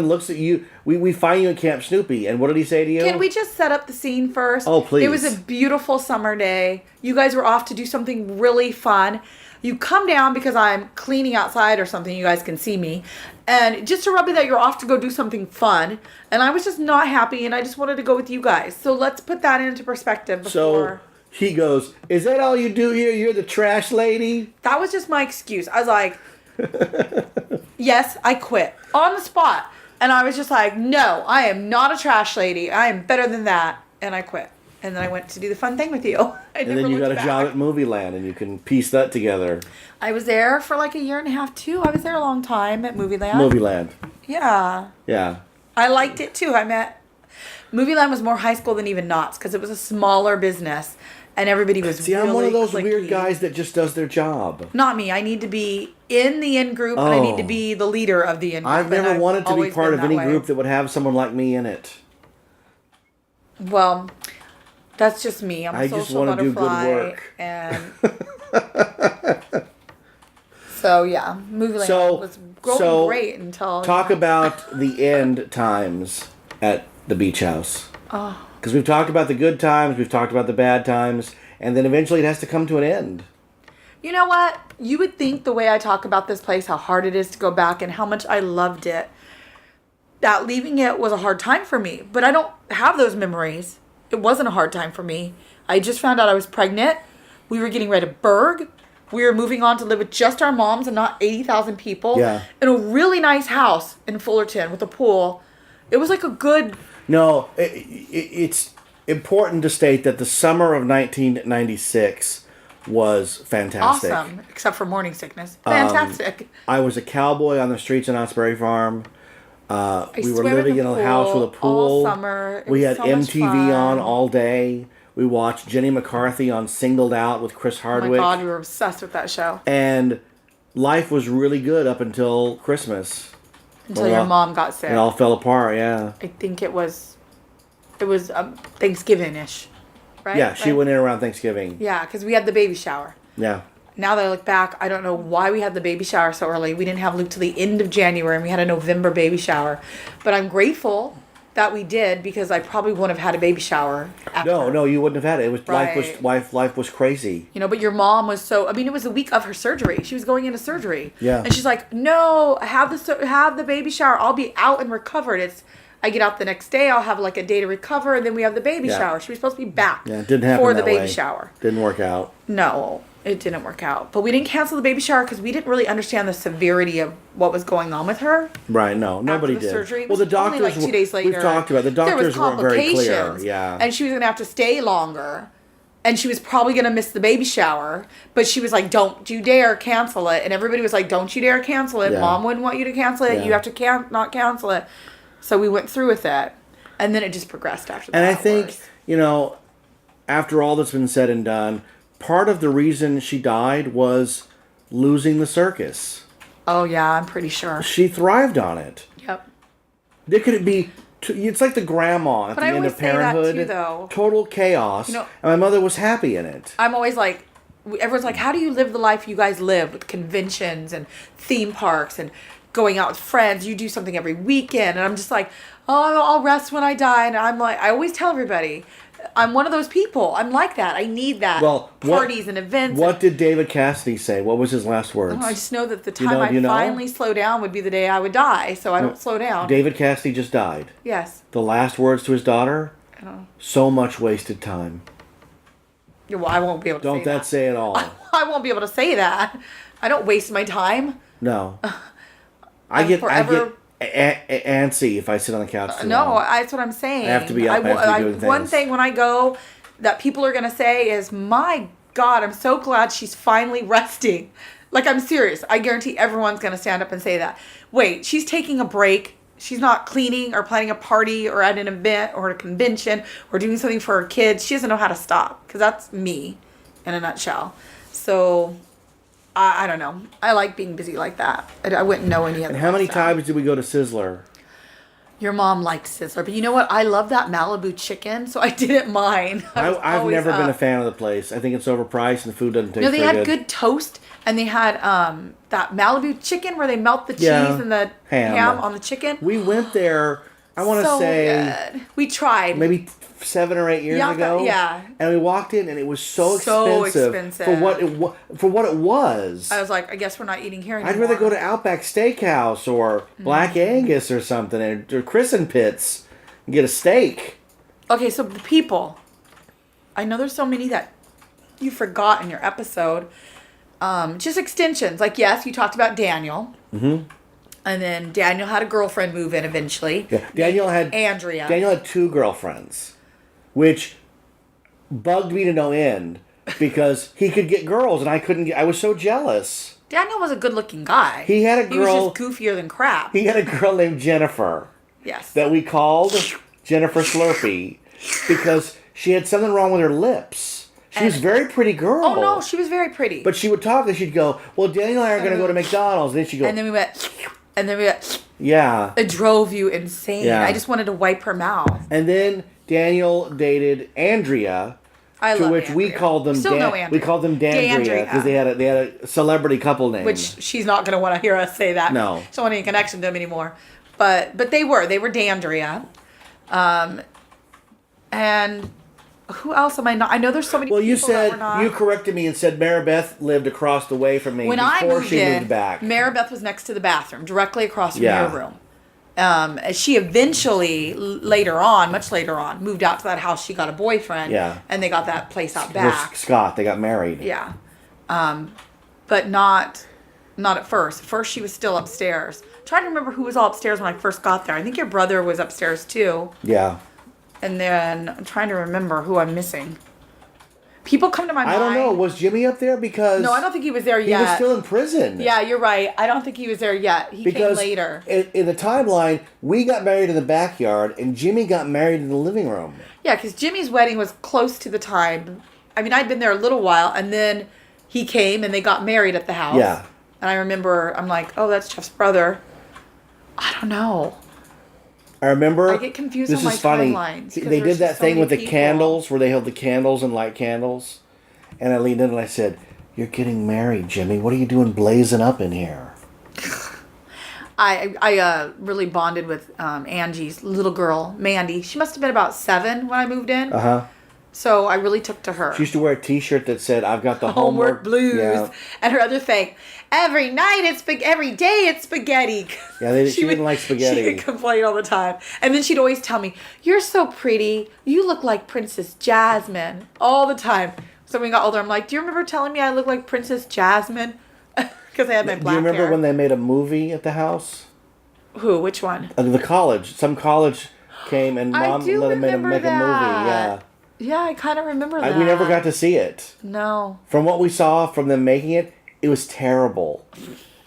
looks at you. We find you at Camp Snoopy, and what did he say to you? Can we just set up the scene first? Oh, please. It was a beautiful summer day. You guys were off to do something really fun. You come down because I'm cleaning outside or something. You guys can see me. And just to rub it that you're off to go do something fun. And I was just not happy, and I just wanted to go with you guys. So let's put that into perspective before... He goes, is that all you do here? You're the trash lady? That was just my excuse. I was like, yes, I quit. On the spot. And I was just like, no, I am not a trash lady. I am better than that. And I quit. And then I went to do the fun thing with you. And then you got a job at Movie Land, and you can piece that together. I was there for like a year and a half, too. I was there a long time at Movie Land. Movie Land. Yeah. Yeah. I liked it, too. Movie Land was more high school than even Knott's because it was a smaller business. And everybody was I'm one of those weird guys that just does their job. Not me. I need to be in the in-group, and I need to be the leader of the in-group. I've never wanted to be part of any group that would have someone like me in it. Well, that's just me. I'm a social butterfly. And so, yeah. Movie Land was going great until... Talk about the end times at the beach house. Oh. Because we've talked about the good times, we've talked about the bad times, and then eventually it has to come to an end. You know what? You would think the way I talk about this place, how hard it is to go back and how much I loved it, that leaving it was a hard time for me. But I don't have those memories. It wasn't a hard time for me. I just found out I was pregnant. We were getting ready to Berg. We were moving on to live with just our moms and not 80,000 people. Yeah. In a really nice house in Fullerton with a pool. It was like a good... No, it's important to state that the summer of 1996 was fantastic. Awesome, except for morning sickness. Fantastic. I was a cowboy on the streets of Knott's Berry Farm. We were living in a house with a pool. All summer. We had MTV on all day. We watched Jenny McCarthy on Singled Out with Chris Hardwick. Oh my God, we were obsessed with that show. And life was really good up until Christmas. Until your mom got sick. It all fell apart, yeah. I think it was Thanksgiving-ish, right? Yeah, she went in around Thanksgiving. Yeah, because we had the baby shower. Yeah. Now that I look back, I don't know why we had the baby shower so early. We didn't have Luke till the end of January, and we had a November baby shower. But I'm grateful that we did because I probably wouldn't have had a baby shower after. No, you wouldn't have had it. It was Right. life was crazy. You know, but your mom was so... I mean, it was the week of her surgery. She was going into surgery. Yeah. And she's like, no, have the baby shower. I'll be out and recovered. I get out the next day. I'll have like a day to recover, and then we have the baby shower. She was supposed to be back it didn't happen for the that baby way. shower. Didn't work out. No, it didn't work out. But we didn't cancel the baby shower because we didn't really understand the severity of what was going on with her. Right, no, nobody After the did. surgery. It Well, was the doctors... only like 2 days later. We've talked about it. The doctors weren't very clear. Yeah. And she was going to have to stay longer. And she was probably going to miss the baby shower. But she was like, don't you dare cancel it. And everybody was like, don't you dare cancel it. Yeah. Mom wouldn't want you to cancel it. Yeah. You have to not cancel it. So we went through with it. And then it just progressed after that. And I think, after all that's been said and done, part of the reason she died was losing the circus. Oh, yeah, I'm pretty sure. She thrived on it. Yep. There could be... It's like the grandma at the end of Parenthood. Too, though. Total chaos. And my mother was happy in it. I'm always like... Everyone's like, how do you live the life you guys live with conventions and theme parks and going out with friends? You do something every weekend. And I'm just like, oh, I'll rest when I die. And I'm like... I always tell everybody... I'm one of those people. I'm like that. I need that. Well, parties and events. What did David Cassidy say? What was his last words? I just know that the time I finally slow down would be the day I would die, so I don't slow down. David Cassidy just died. Yes. The last words to his daughter? So much wasted time. Yeah, well, I won't be able to say that. Don't that say it all. I won't be able to say that. I don't waste my time. No. I get antsy if I sit on the couch too long. That's what I'm saying. I have to be up. I have to be doing things. One thing when I go that people are going to say is, my God, I'm so glad she's finally resting. Like, I'm serious. I guarantee everyone's going to stand up and say that. Wait, she's taking a break. She's not cleaning or planning a party or at an event or a convention or doing something for her kids. She doesn't know how to stop, because that's me in a nutshell. So, I don't know. I like being busy like that. I wouldn't know any other. And how many times did we go to Sizzler? Your mom liked Sizzler, but you know what? I love that Malibu chicken, so I didn't mind. I've never been a fan of the place. I think it's overpriced and the food doesn't taste they very had good toast, and they had that Malibu chicken where they melt the cheese and the ham on the chicken. We went there, I want to say... good. We tried. Maybe 7 or 8 years ago. Yeah. And we walked in and it was so expensive for what it was. I was like, I guess we're not eating here anymore. I'd rather go to Outback Steakhouse or Black Angus or something, or Crescent Pits and get a steak. Okay, so the people. I know there's so many that you forgot in your episode. Just extensions. Like, yes, you talked about Daniel. Mm-hmm. And then Daniel had a girlfriend move in eventually. Yeah, Daniel had Andrea. Daniel had 2 girlfriends, which bugged me to no end because he could get girls and I couldn't get. I was so jealous. Daniel was a good-looking guy. He had a girl. He was just goofier than crap. He had a girl named Jennifer. Yes. That we called Jennifer Slurpee because she had something wrong with her lips. She was a very pretty girl. Oh no, she was very pretty. But she would talk and she'd go, "Well, Daniel and I are going to go to McDonald's." And then she'd go, and then we went. Yeah. It drove you insane. Yeah. I just wanted to wipe her mouth. And then Daniel dated Andrea. To which we called them we called them Dandria because they had a celebrity couple name. Which she's not going to want to hear us say that. No. She don't want any connection to them anymore. But they were Dandria. And who else am I not? I know there's so many people you said, that were not. You corrected me and said Maribeth lived across the way from me before she moved back. Maribeth was next to the bathroom, directly across from your room. She eventually, much later on, moved out to that house. She got a boyfriend. Yeah. And they got that place out back. Scott, they got married. Yeah. But not at first. At first, she was still upstairs. I'm trying to remember who was all upstairs when I first got there. I think your brother was upstairs too. Yeah. And then I'm trying to remember who I'm missing. People come to my mind. I don't know. Was Jimmy up there? Because no, I don't think he was there yet. He was still in prison. Yeah, you're right. I don't think he was there yet. He came later. In the timeline, we got married in the backyard, and Jimmy got married in the living room. Yeah, because Jimmy's wedding was close to the time. I mean, I'd been there a little while, and then he came, and they got married at the house. Yeah. And I remember, I'm like, oh, that's Jeff's brother. I don't know. I remember. I get confused on my timelines. They did that thing with the candles where they held the candles and light candles. And I leaned in and I said, "You're getting married, Jimmy. What are you doing blazing up in here?" I really bonded with Angie's little girl, Mandy. She must have been about 7 when I moved in. Uh-huh. So I really took to her. She used to wear a T-shirt that said, "I've got the homework blues." Yeah. And her other thing, every day it's spaghetti. Yeah, she didn't like spaghetti. She would complain all the time. And then she'd always tell me, "You're so pretty. You look like Princess Jasmine." All the time. So when we got older, I'm like, "Do you remember telling me I look like Princess Jasmine?" Because I had my black hair. Do you remember when they made a movie at the house? Who? Which one? The college. Some college came and Mom let them make a movie. Yeah. Yeah, I kind of remember that. We never got to see it. No. From what we saw from them making it, it was terrible.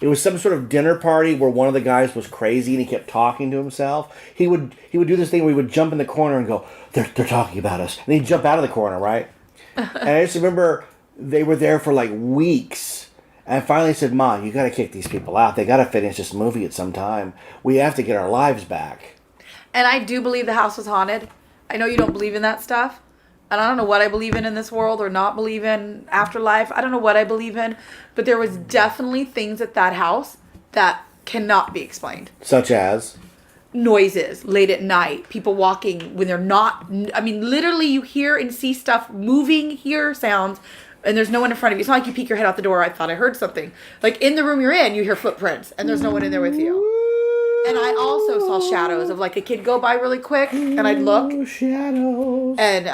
It was some sort of dinner party where one of the guys was crazy and he kept talking to himself. He would do this thing where he would jump in the corner and go, they're talking about us. And he'd jump out of the corner, right? And I just remember they were there for like weeks. And I finally said, "Ma, you got to kick these people out. They got to finish this movie at some time. We have to get our lives back." And I do believe the house was haunted. I know you don't believe in that stuff. And I don't know what I believe in this world or not believe in afterlife. I don't know what I believe in. But there was definitely things at that house that cannot be explained. Such as? Noises late at night. People walking when they're not. I mean, literally you hear and see stuff moving, hear sounds, and there's no one in front of you. It's not like you peek your head out the door. I thought I heard something. Like in the room you're in, you hear footprints, and there's no one in there with you. And I also saw shadows of like a kid go by really quick, and I'd look. Shadows. And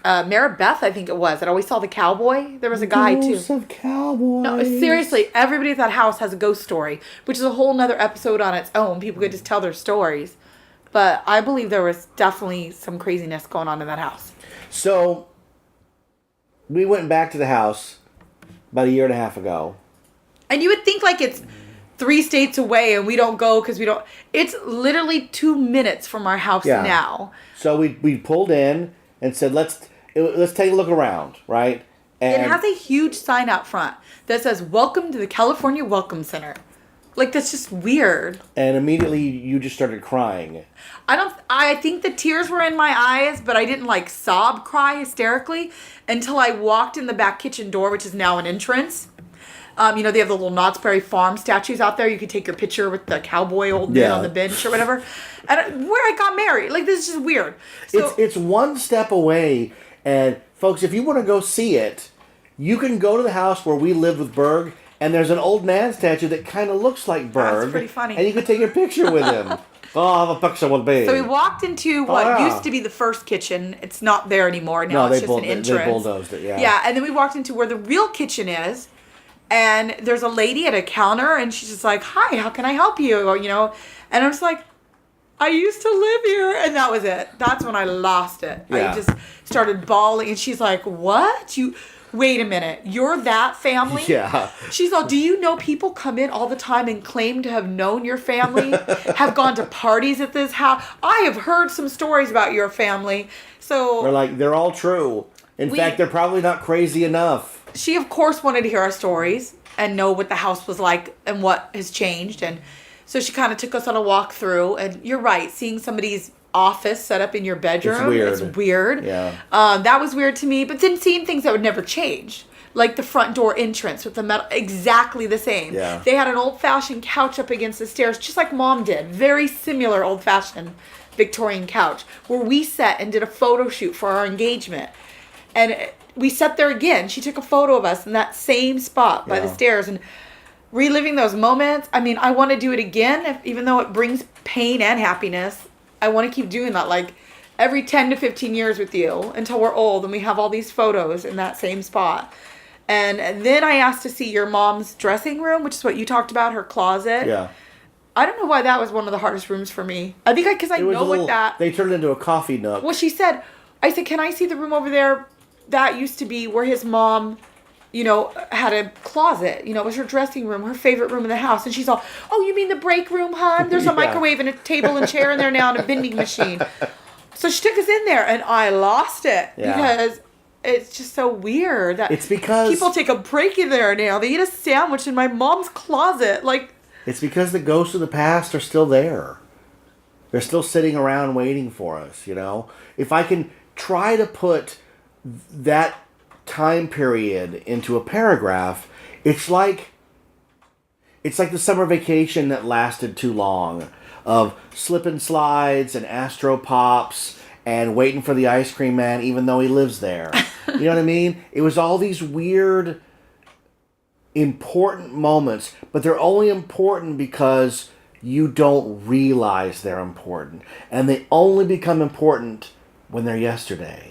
Maribeth, I think it was, that always saw the cowboy. There was a guy Ghosts too. Of cowboys. No, seriously, everybody at that house has a ghost story, which is a whole nother episode on its own. People could just tell their stories. But I believe there was definitely some craziness going on in that house. So, we went back to the house about 1.5 years ago. And you would think like it's 3 states away and we don't go because we don't. It's literally 2 minutes from our house now. So we pulled in and said, let's take a look around, right? And it has a huge sign out front that says, "Welcome to the California Welcome Center." Like, that's just weird. And immediately you just started crying. I think the tears were in my eyes, but I didn't like sob cry hysterically until I walked in the back kitchen door, which is now an entrance. You know, they have the little Knott's Berry Farm statues out there. You could take your picture with the cowboy old man on the bench or whatever. And where I got married. Like, this is just weird. So, it's one step away. And, folks, if you want to go see it, you can go to the house where we lived with Berg, and there's an old man statue that kind of looks like Berg. That's pretty funny. And you can take a picture with him. Oh, the picture will be. So we walked into what used to be the first kitchen. It's not there anymore. Now it's just an entrance. They bulldozed it, yeah. Yeah, and then we walked into where the real kitchen is. And there's a lady at a counter, and she's just like, "Hi, how can I help you?" Or, you know, and I'm just like, "I used to live here," and that was it. That's when I lost it. Yeah. I just started bawling, and she's like, "What? Wait a minute, you're that family?" Yeah. She's like, "Do you know people come in all the time and claim to have known your family, have gone to parties at this house? I have heard some stories about your family." So we're like, they're all true. In fact, they're probably not crazy enough. She, of course, wanted to hear our stories and know what the house was like and what has changed. And so she kind of took us on a walk through. And you're right, seeing somebody's office set up in your bedroom is weird. Yeah. That was weird to me. But then seeing things that would never change, like the front door entrance with the metal, exactly the same. Yeah. They had an old-fashioned couch up against the stairs, just like Mom did. Very similar old-fashioned Victorian couch, where we sat and did a photo shoot for our engagement. And we sat there again. She took a photo of us in that same spot by the stairs. And reliving those moments, I mean, I want to do it again, even though it brings pain and happiness. I want to keep doing that, like, every 10 to 15 years with you until we're old and we have all these photos in that same spot. And then I asked to see your mom's dressing room, which is what you talked about, her closet. Yeah. I don't know why that was one of the hardest rooms for me. I think because I know what that... They turned it into a coffee nook. Well, I said, "Can I see the room over there? That used to be where his mom, you know, had a closet. You know, it was her dressing room, her favorite room in the house." And she's all, "Oh, you mean the break room, hon? There's a microwave and a table and chair in there now and a vending machine." So she took us in there, and I lost it because it's just so weird that it's because people take a break in there now. They eat a sandwich in my mom's closet. Like, it's because the ghosts of the past are still there. They're still sitting around waiting for us, you know? If I can try to put that time period into a paragraph, it's like the summer vacation that lasted too long, of slip and slides and Astro Pops and waiting for the ice cream man even though he lives there. You know what I mean? It was all these weird important moments, but they're only important because you don't realize they're important, and they only become important when they're yesterday.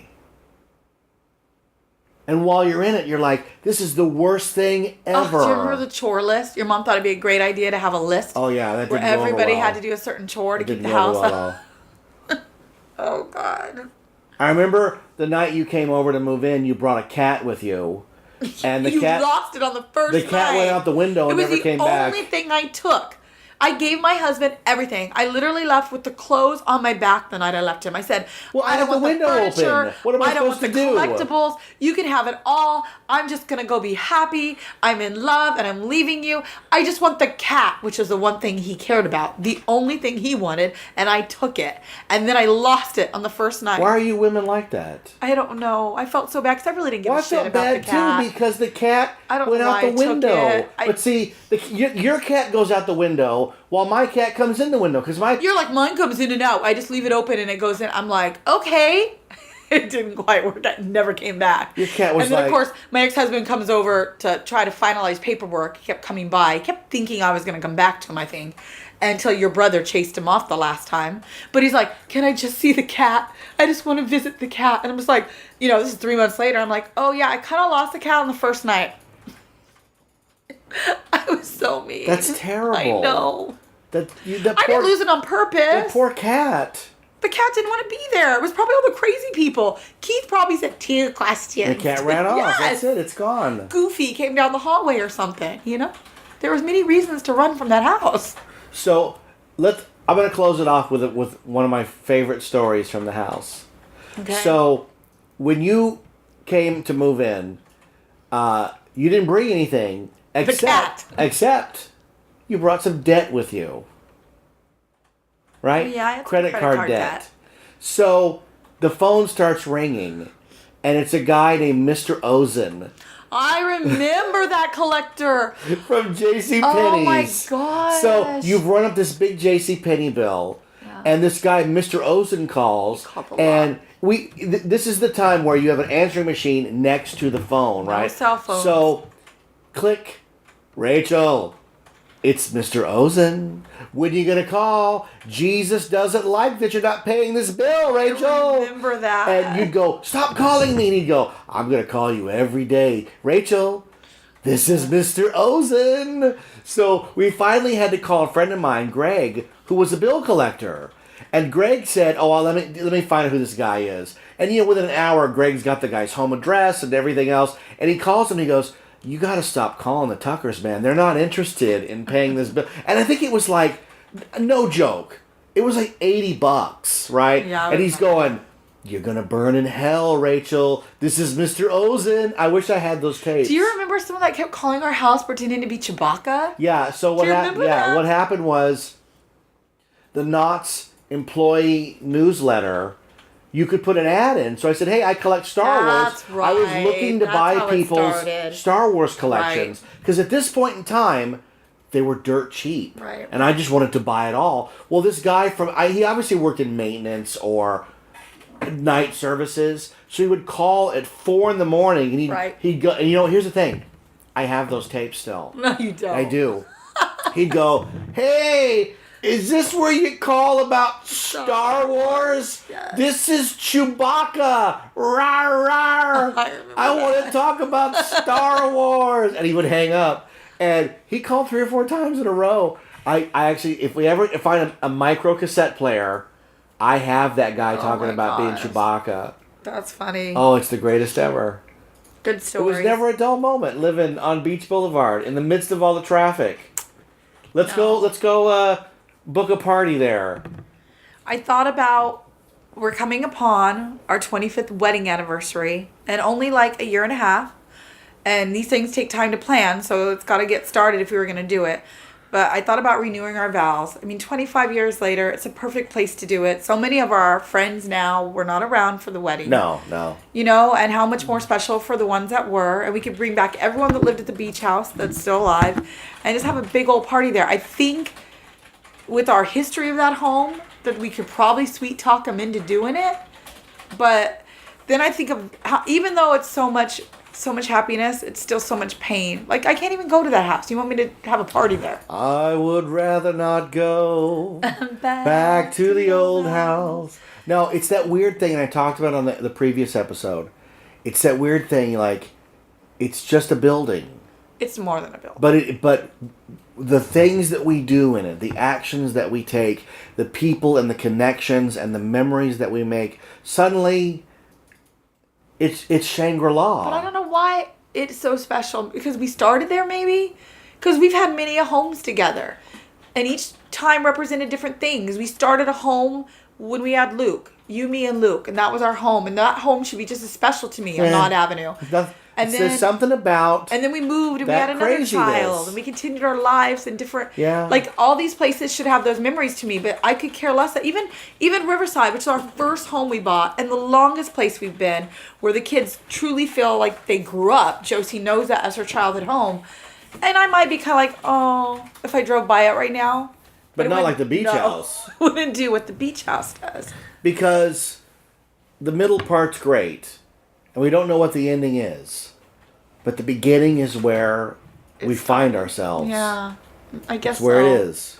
And while you're in it, you're like, this is the worst thing ever. Oh, do you remember the chore list? Your mom thought it'd be a great idea to have a list. Oh, yeah. That where everybody had to do a certain chore to keep the house up. Oh, God. I remember the night you came over to move in, you brought a cat with you. And the cat lost it on the first night. The cat went out the window and never came back. It was the only thing I took. I gave my husband everything. I literally left with the clothes on my back the night I left him. I said, well, I don't want the window open. What am I supposed to do? I don't want the collectibles. You can have it all. I'm just going to go be happy. I'm in love and I'm leaving you. I just want the cat, which is the one thing he cared about. The only thing he wanted. And I took it. And then I lost it on the first night. Why are you women like that? I don't know. I felt so bad because I really didn't give a shit about the cat. I felt bad too because the cat went out the window. But see, your cat goes out the window while my cat comes in the window. You're like, mine comes in and out. I just leave it open and it goes in. I'm like, okay. It didn't quite work. That never came back. Your cat was and then, of course, my ex-husband comes over to try to finalize paperwork. He kept coming by. He kept thinking I was going to come back to him, I think, until your brother chased him off the last time. But he's like, can I just see the cat? I just want to visit the cat. And I'm just like, you know, this is 3 months later. I'm like, oh, yeah, I kind of lost the cat on the first night. I was so mean. That's terrible. I know. I didn't lose it on purpose. That poor cat. The cat didn't want to be there. It was probably all the crazy people. Keith probably said 2 questions. The cat ran off. Yes. That's it. It's gone. Goofy came down the hallway or something, you know? There was many reasons to run from that house. So I'm going to close it off with one of my favorite stories from the house. Okay. So when you came to move in, you didn't bring anything except you brought some debt with you. Right? Oh, yeah, I had some credit card debt. So the phone starts ringing, and it's a guy named Mr. Ozen. I remember that collector. From JCPenney's. Oh my gosh. So you've run up this big JCPenney bill, and this guy, Mr. Ozen, calls, and this is the time where you have an answering machine next to the phone, right? No cell phones. So, click, Rachel, it's Mr. Ozen. When are you going to call? Jesus doesn't like that you're not paying this bill, Rachel. I remember that. And you'd go, stop calling me. And he'd go, I'm going to call you every day. Rachel, this is Mr. Ozen. So we finally had to call a friend of mine, Greg, who was a bill collector. And Greg said, oh, well, let me find out who this guy is. And, within an hour, Greg's got the guy's home address and everything else. And he calls him and he goes, you got to stop calling the Tuckers, man. They're not interested in paying this bill. And I think it was like, no joke, it was like $80, right? Yeah. And he's going, you're going to burn in hell, Rachel. This is Mr. Ozen. I wish I had those tapes. Do you remember someone that kept calling our house pretending to be Chewbacca? Yeah, so what happened? Yeah, what happened was the Knott's employee newsletter, you could put an ad in. So I said, hey, I collect Star Wars. That's right. I was looking to buy people's Star Wars collections. Because at this point in time, they were dirt cheap. Right. And I just wanted to buy it all. Well, this guy he obviously worked in maintenance or night services. So he would call at 4 a.m. and he'd go, and here's the thing. I have those tapes still. No, you don't. I do. He'd go, hey, is this where you call about Star Wars? Yes. This is Chewbacca. Rawr, rawr. I want to talk about Star Wars. And he would hang up. And he called 3 or 4 times in a row. I actually, if we ever find a micro cassette player, I have that guy talking about being Chewbacca. That's funny. Oh, it's the greatest ever. Good story. It was never a dull moment living on Beach Boulevard in the midst of all the traffic. Let's go book a party there. I thought about, we're coming upon our 25th wedding anniversary, and only like a year and a half. And these things take time to plan, so it's got to get started if we were going to do it. But I thought about renewing our vows. 25 years later, it's a perfect place to do it. So many of our friends now were not around for the wedding. No. And how much more special for the ones that were. And we could bring back everyone that lived at the beach house that's still alive and just have a big old party there. I think with our history of that home, that we could probably sweet talk them into doing it. But then I think of how, even though it's so much happiness, it's still so much pain. Like, I can't even go to that house. You want me to have a party there? I would rather not go back to the old house. No, it's that weird thing I talked about on the previous episode. It's that weird thing, like, it's just a building. It's more than a building. But the things that we do in it, the actions that we take, the people and the connections and the memories that we make, suddenly it's Shangri-La. But I don't know why it's so special. Because we started there, maybe? Because we've had many homes together. And each time represented different things. We started a home when we had Luke. You, me, and Luke. And that was our home. And that home should be just as special to me on Knott Avenue. There's something about. And then we moved and we had another child. And we continued our lives in different. Yeah. Like, all these places should have those memories to me. But I could care less. Even Riverside, which is our first home we bought. And the longest place we've been. Where the kids truly feel like they grew up. Josie knows that as her childhood home. And I might be kind of like, oh, if I drove by it right now. But not like the beach house. Wouldn't do what the beach house does. Because the middle part's great. And we don't know what the ending is. But the beginning is where we find ourselves. Yeah, I guess it's where it is.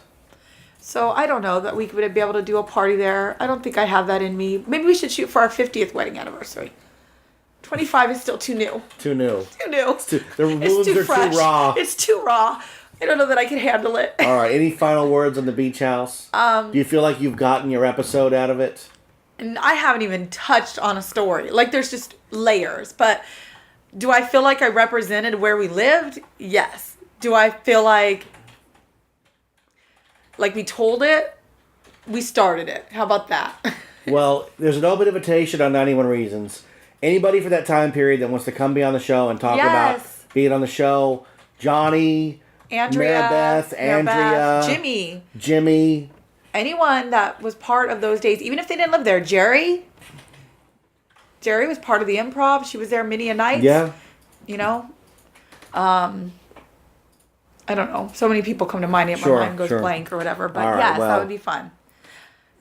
So I don't know that we would be able to do a party there. I don't think I have that in me. Maybe we should shoot for our 50th wedding anniversary. 25 is still too new. Too new. The wounds are too raw. It's too raw. I don't know that I can handle it. All right. Any final words on the beach house? Do you feel like you've gotten your episode out of it? And I haven't even touched on a story. Like, there's just layers. But do I feel like I represented where we lived? Yes. do I feel like we told it? We started it. How about that? Well, there's an open invitation on 91 Reasons. Anybody for that time period that wants to come be on the show and talk about being on the show, Johnny, Andrea, Maribeth, Andrea, Jimmy. Anyone that was part of those days, even if they didn't live there. Jerry was part of the Improv. She was there many a night. Yeah. You know? I don't know. So many people come to mind. My mind goes blank or whatever. But that would be fun.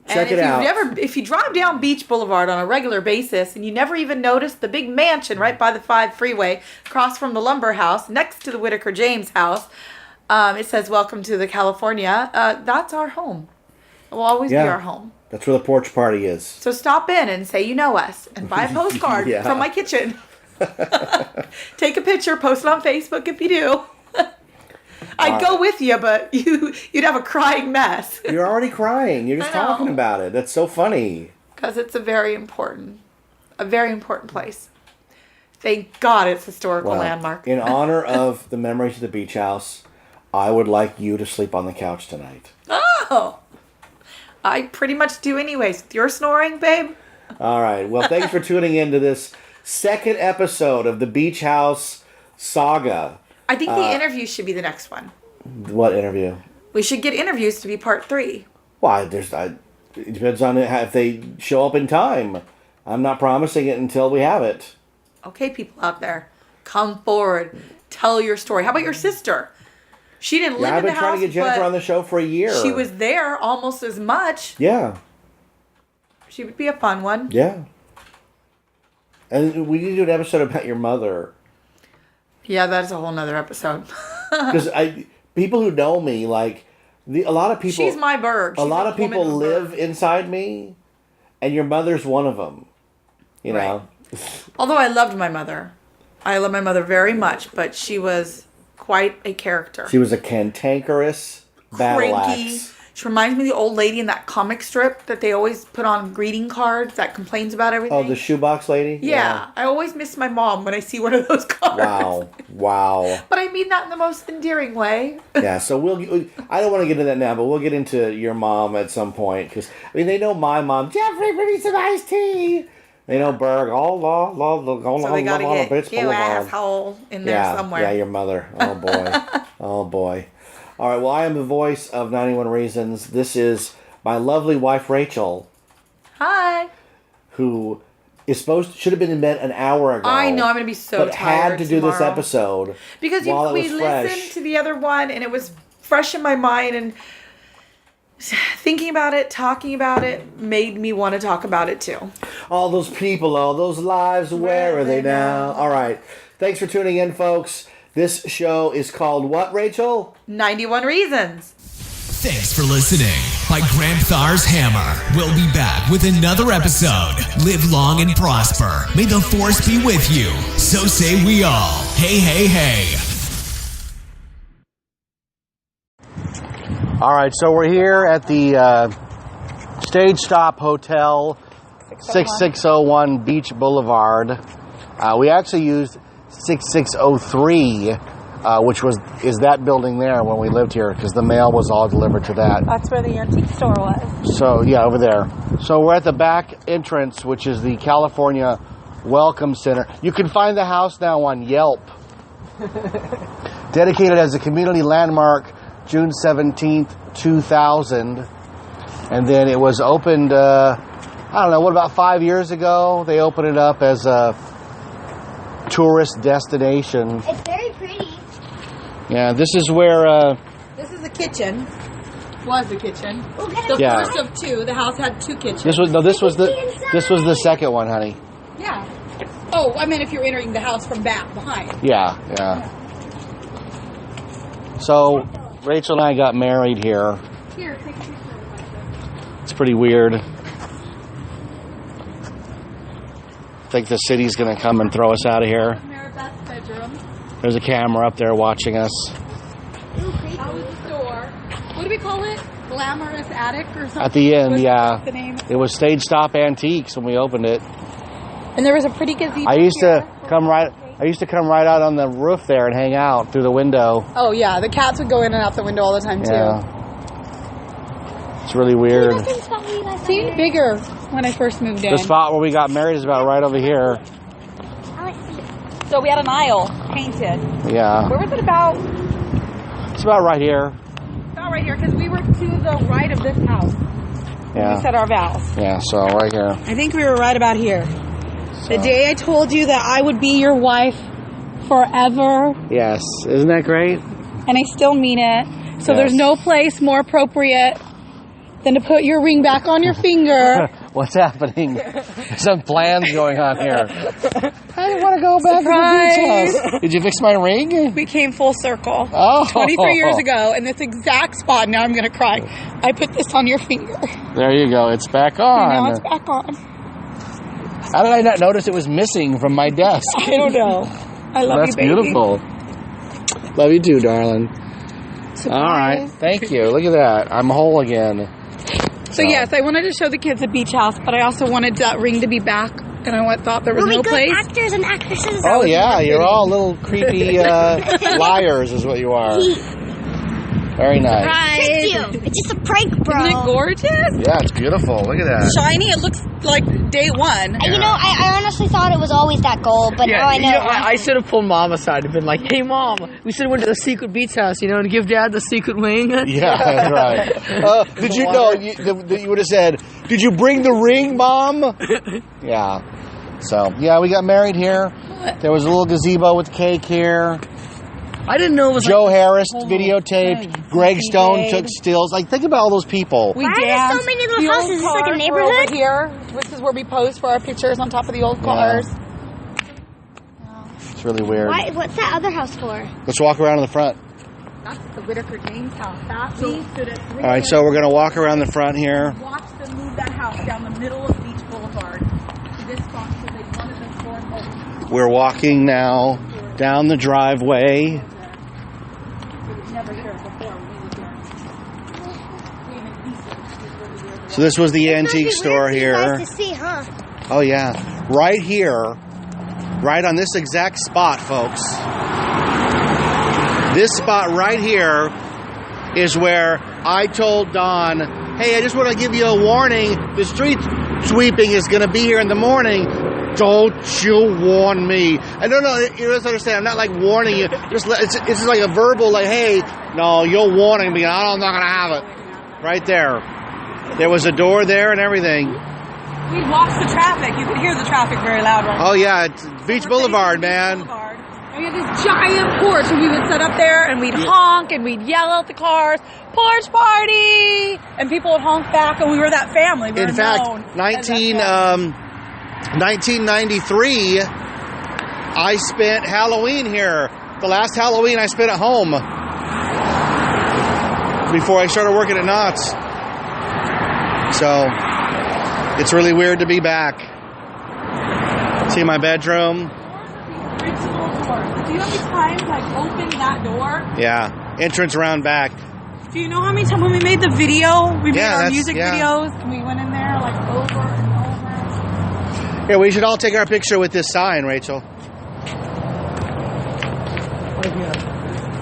Check it out. If you drive down Beach Boulevard on a regular basis and you never even notice the big mansion right by the 5 freeway across from the lumber house next to the Whitaker James house, it says, "Welcome to the California." That's our home. It will always be our home. That's where the porch party is. So stop in and say you know us and buy a postcard from my kitchen. Take a picture, post it on Facebook if you do. I'd go with you, but you'd have a crying mess. You're already crying. You're just talking about it. That's so funny. Because it's a very important place. Thank God it's a historical landmark. In honor of the memories of the beach house, I would like you to sleep on the couch tonight. Oh! I pretty much do anyways. With your snoring, babe. All right. Well, thanks for tuning in to this second episode of the Beach House Saga. I think the interview should be the next one. What interview? We should get interviews to be part 3. Well, it depends on if they show up in time. I'm not promising it until we have it. Okay, people out there, come forward. Tell your story. How about your sister? She didn't live in the house. I've been trying to get Jennifer on the show for a year. She was there almost as much. Yeah. She would be a fun one. Yeah. And we need to do an episode about your mother. Yeah, that's a whole nother episode. Because people who know me, like, a lot of people... She's my bird. A lot of people live inside me, and your mother's one of them. You know? Although I loved my mother. I love my mother very much, but she was quite a character. She was a cantankerous battle axe. She reminds me of the old lady in that comic strip that they always put on greeting cards that complains about everything. Oh, the shoebox lady? Yeah. I always miss my mom when I see one of those cards. Wow. But I mean that in the most endearing way. Yeah, so I don't want to get into that now, but we'll get into your mom at some point. Because, I mean, they know my mom. Jeffrey, bring me some iced tea. They know Berg. So they got to get you asshole in there somewhere. Yeah, your mother. Oh, boy. Oh, boy. All right, well, I am the voice of 91 Reasons. This is my lovely wife, Rachel. Hi. Who should have been in bed an hour ago. I know, I'm going to be so tired but had to do this episode because we listened to the other one, and it was fresh in my mind, and thinking about it, talking about it, made me want to talk about it too. All those people, all those lives, where are they now? All right, thanks for tuning in, folks. This show is called what, Rachel? 91 Reasons. Thanks for listening. By Graham Thar's Hammer. We'll be back with another episode. Live long and prosper. May the force be with you. So say we all. Hey, hey, hey. All right, so we're here at the Stage Stop Hotel, 6601 Beach Boulevard. We actually used 6603, which is that building there when we lived here, because the mail was all delivered to that. That's where the antique store was. So, yeah, over there. So we're at the back entrance, which is the California Welcome Center. You can find the house now on Yelp. Dedicated as a community landmark, June 17th, 2000. And then it was opened, about 5 years ago? They opened it up as a tourist destination. It's very pretty. Yeah, this is where... This is the kitchen. Was the kitchen. The first of two. The house had 2 kitchens. This was the second one, honey. Yeah. Oh, I mean if you're entering the house from back behind. Yeah. So, Rachel and I got married here. Here, take a picture of myself. It's pretty weird. Think the city's going to come and throw us out of here. Maribeth's bedroom. There's a camera up there watching us. That was the door. What do we call it? Glamorous attic or something? At the end, What's the name? It was Stage Stop Antiques when we opened it. And there was a pretty gazebo. I used to come right I used to come right out on the roof there and hang out through the window. Oh, yeah. The cats would go in and out the window all the time, too. Yeah. It's really weird. Seemed bigger when I first moved in. The spot where we got married is about right over here. So we had an aisle painted. Yeah. Where was it about? It's about right here. About right here, because we were to the right of this house. Yeah. We said our vows. Yeah, so right here. I think we were right about here. So. The day I told you that I would be your wife forever. Yes. Isn't that great? And I still mean it. So there's no place more appropriate than to put your ring back on your finger. What's happening? There's some plans going on here. I want to go back to the beach house. Did you fix my ring? We came full circle. Oh. 23 years ago, in this exact spot. Now I'm going to cry. I put this on your finger. There you go. It's back on. And now it's back on. How did I not notice it was missing from my desk? I don't know. I love That's you, baby. beautiful. Love you too, darling. Surprise. All right. Thank you. Look at that. I'm whole again. So yes, I wanted to show the kids the beach house, but I also wanted that ring to be back, and I thought there was no place. Actors and actresses. Oh yeah, you're all little creepy liars, is what you are. Very nice. Tricked you. It's just a prank, bro. Isn't it gorgeous? Yeah, it's beautiful. Look at that. Shiny. It looks like day one. You know, I honestly thought it was always that gold, but now I know. I should have pulled Mom aside and been like, "Hey, Mom, we should have went to the secret beach house, and give Dad the secret ring." Yeah, that's right. Did you know? You would have said, "Did you bring the ring, Mom?" Yeah. So yeah, we got married here. There was a little gazebo with cake here. I didn't know it was Joe Harris videotaped. Greg Stone took stills. Like, think about all those people. We Why are there danced. so many little The houses? old Is this like a cars were neighborhood? over here. This is where we pose for our pictures on top of the old cars. It's really weird. What's that other house for? Let's walk around in the front. That's the Whitaker James house. We stood at 3 All right, so we're going to walk around the front here. watch them move that house down the middle of Beach Boulevard to this spot because they wanted the store open. We're walking now down the driveway. It was never here before we were here. So this was the antique store Nice here. to see, huh? Oh yeah, right here, right on this exact spot, folks. This spot right here is where I told Don, hey, I just want to give you a warning. The street sweeping is going to be here in the morning. Don't you warn me. I don't know, you don't understand. I'm not like warning you. It's just like a verbal, like, hey, no, you're warning me. I'm not going to have it. Right there. There was a door there and everything. We watched the traffic. You could hear the traffic very loud right now. Oh, yeah, it's Beach Boulevard, man. And we had this giant porch, and we would sit up there, and we'd honk, and we'd yell at the cars, porch party! And people would honk back, and we were that family. We In were fact, known as that family. 1993, I spent Halloween here. The last Halloween I spent at home before I started working at Knott's. So, it's really weird to be back. See my bedroom? Original door. Do you know how many times I've opened that door? Yeah, entrance around back. Do you know how many times when we made the video, we made Yeah, our that's- music yeah. videos, and we went in there like over and over? Here, we should all take our picture with this sign, Rachel.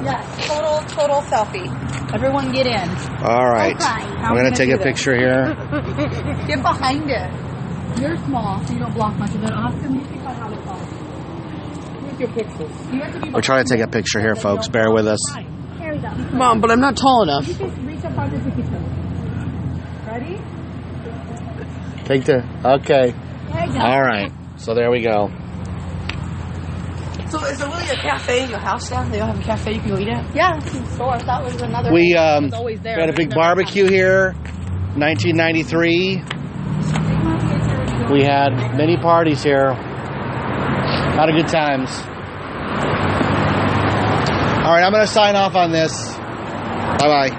Yes, total selfie. Everyone get in. All right. Okay. I'm going to take a picture here. Get behind it. You're small, so you don't block much of it. Austin, you think I have it all. With your pictures. You have to be We're trying to take a picture here, folks. Bear with us. Here we go. Mom, but I'm not tall enough. You just reach up onto the picture. Ready? Take the... Okay. There you go. All right. So there we go. So is there really a cafe in your house now? They don't have a cafe you can go eat at? Yeah, it's in stores. That was another We one. It was always there. had a There's big never barbecue here, 1993. We had many parties here. A lot of good times. All right, I'm going to sign off on this. Bye-bye.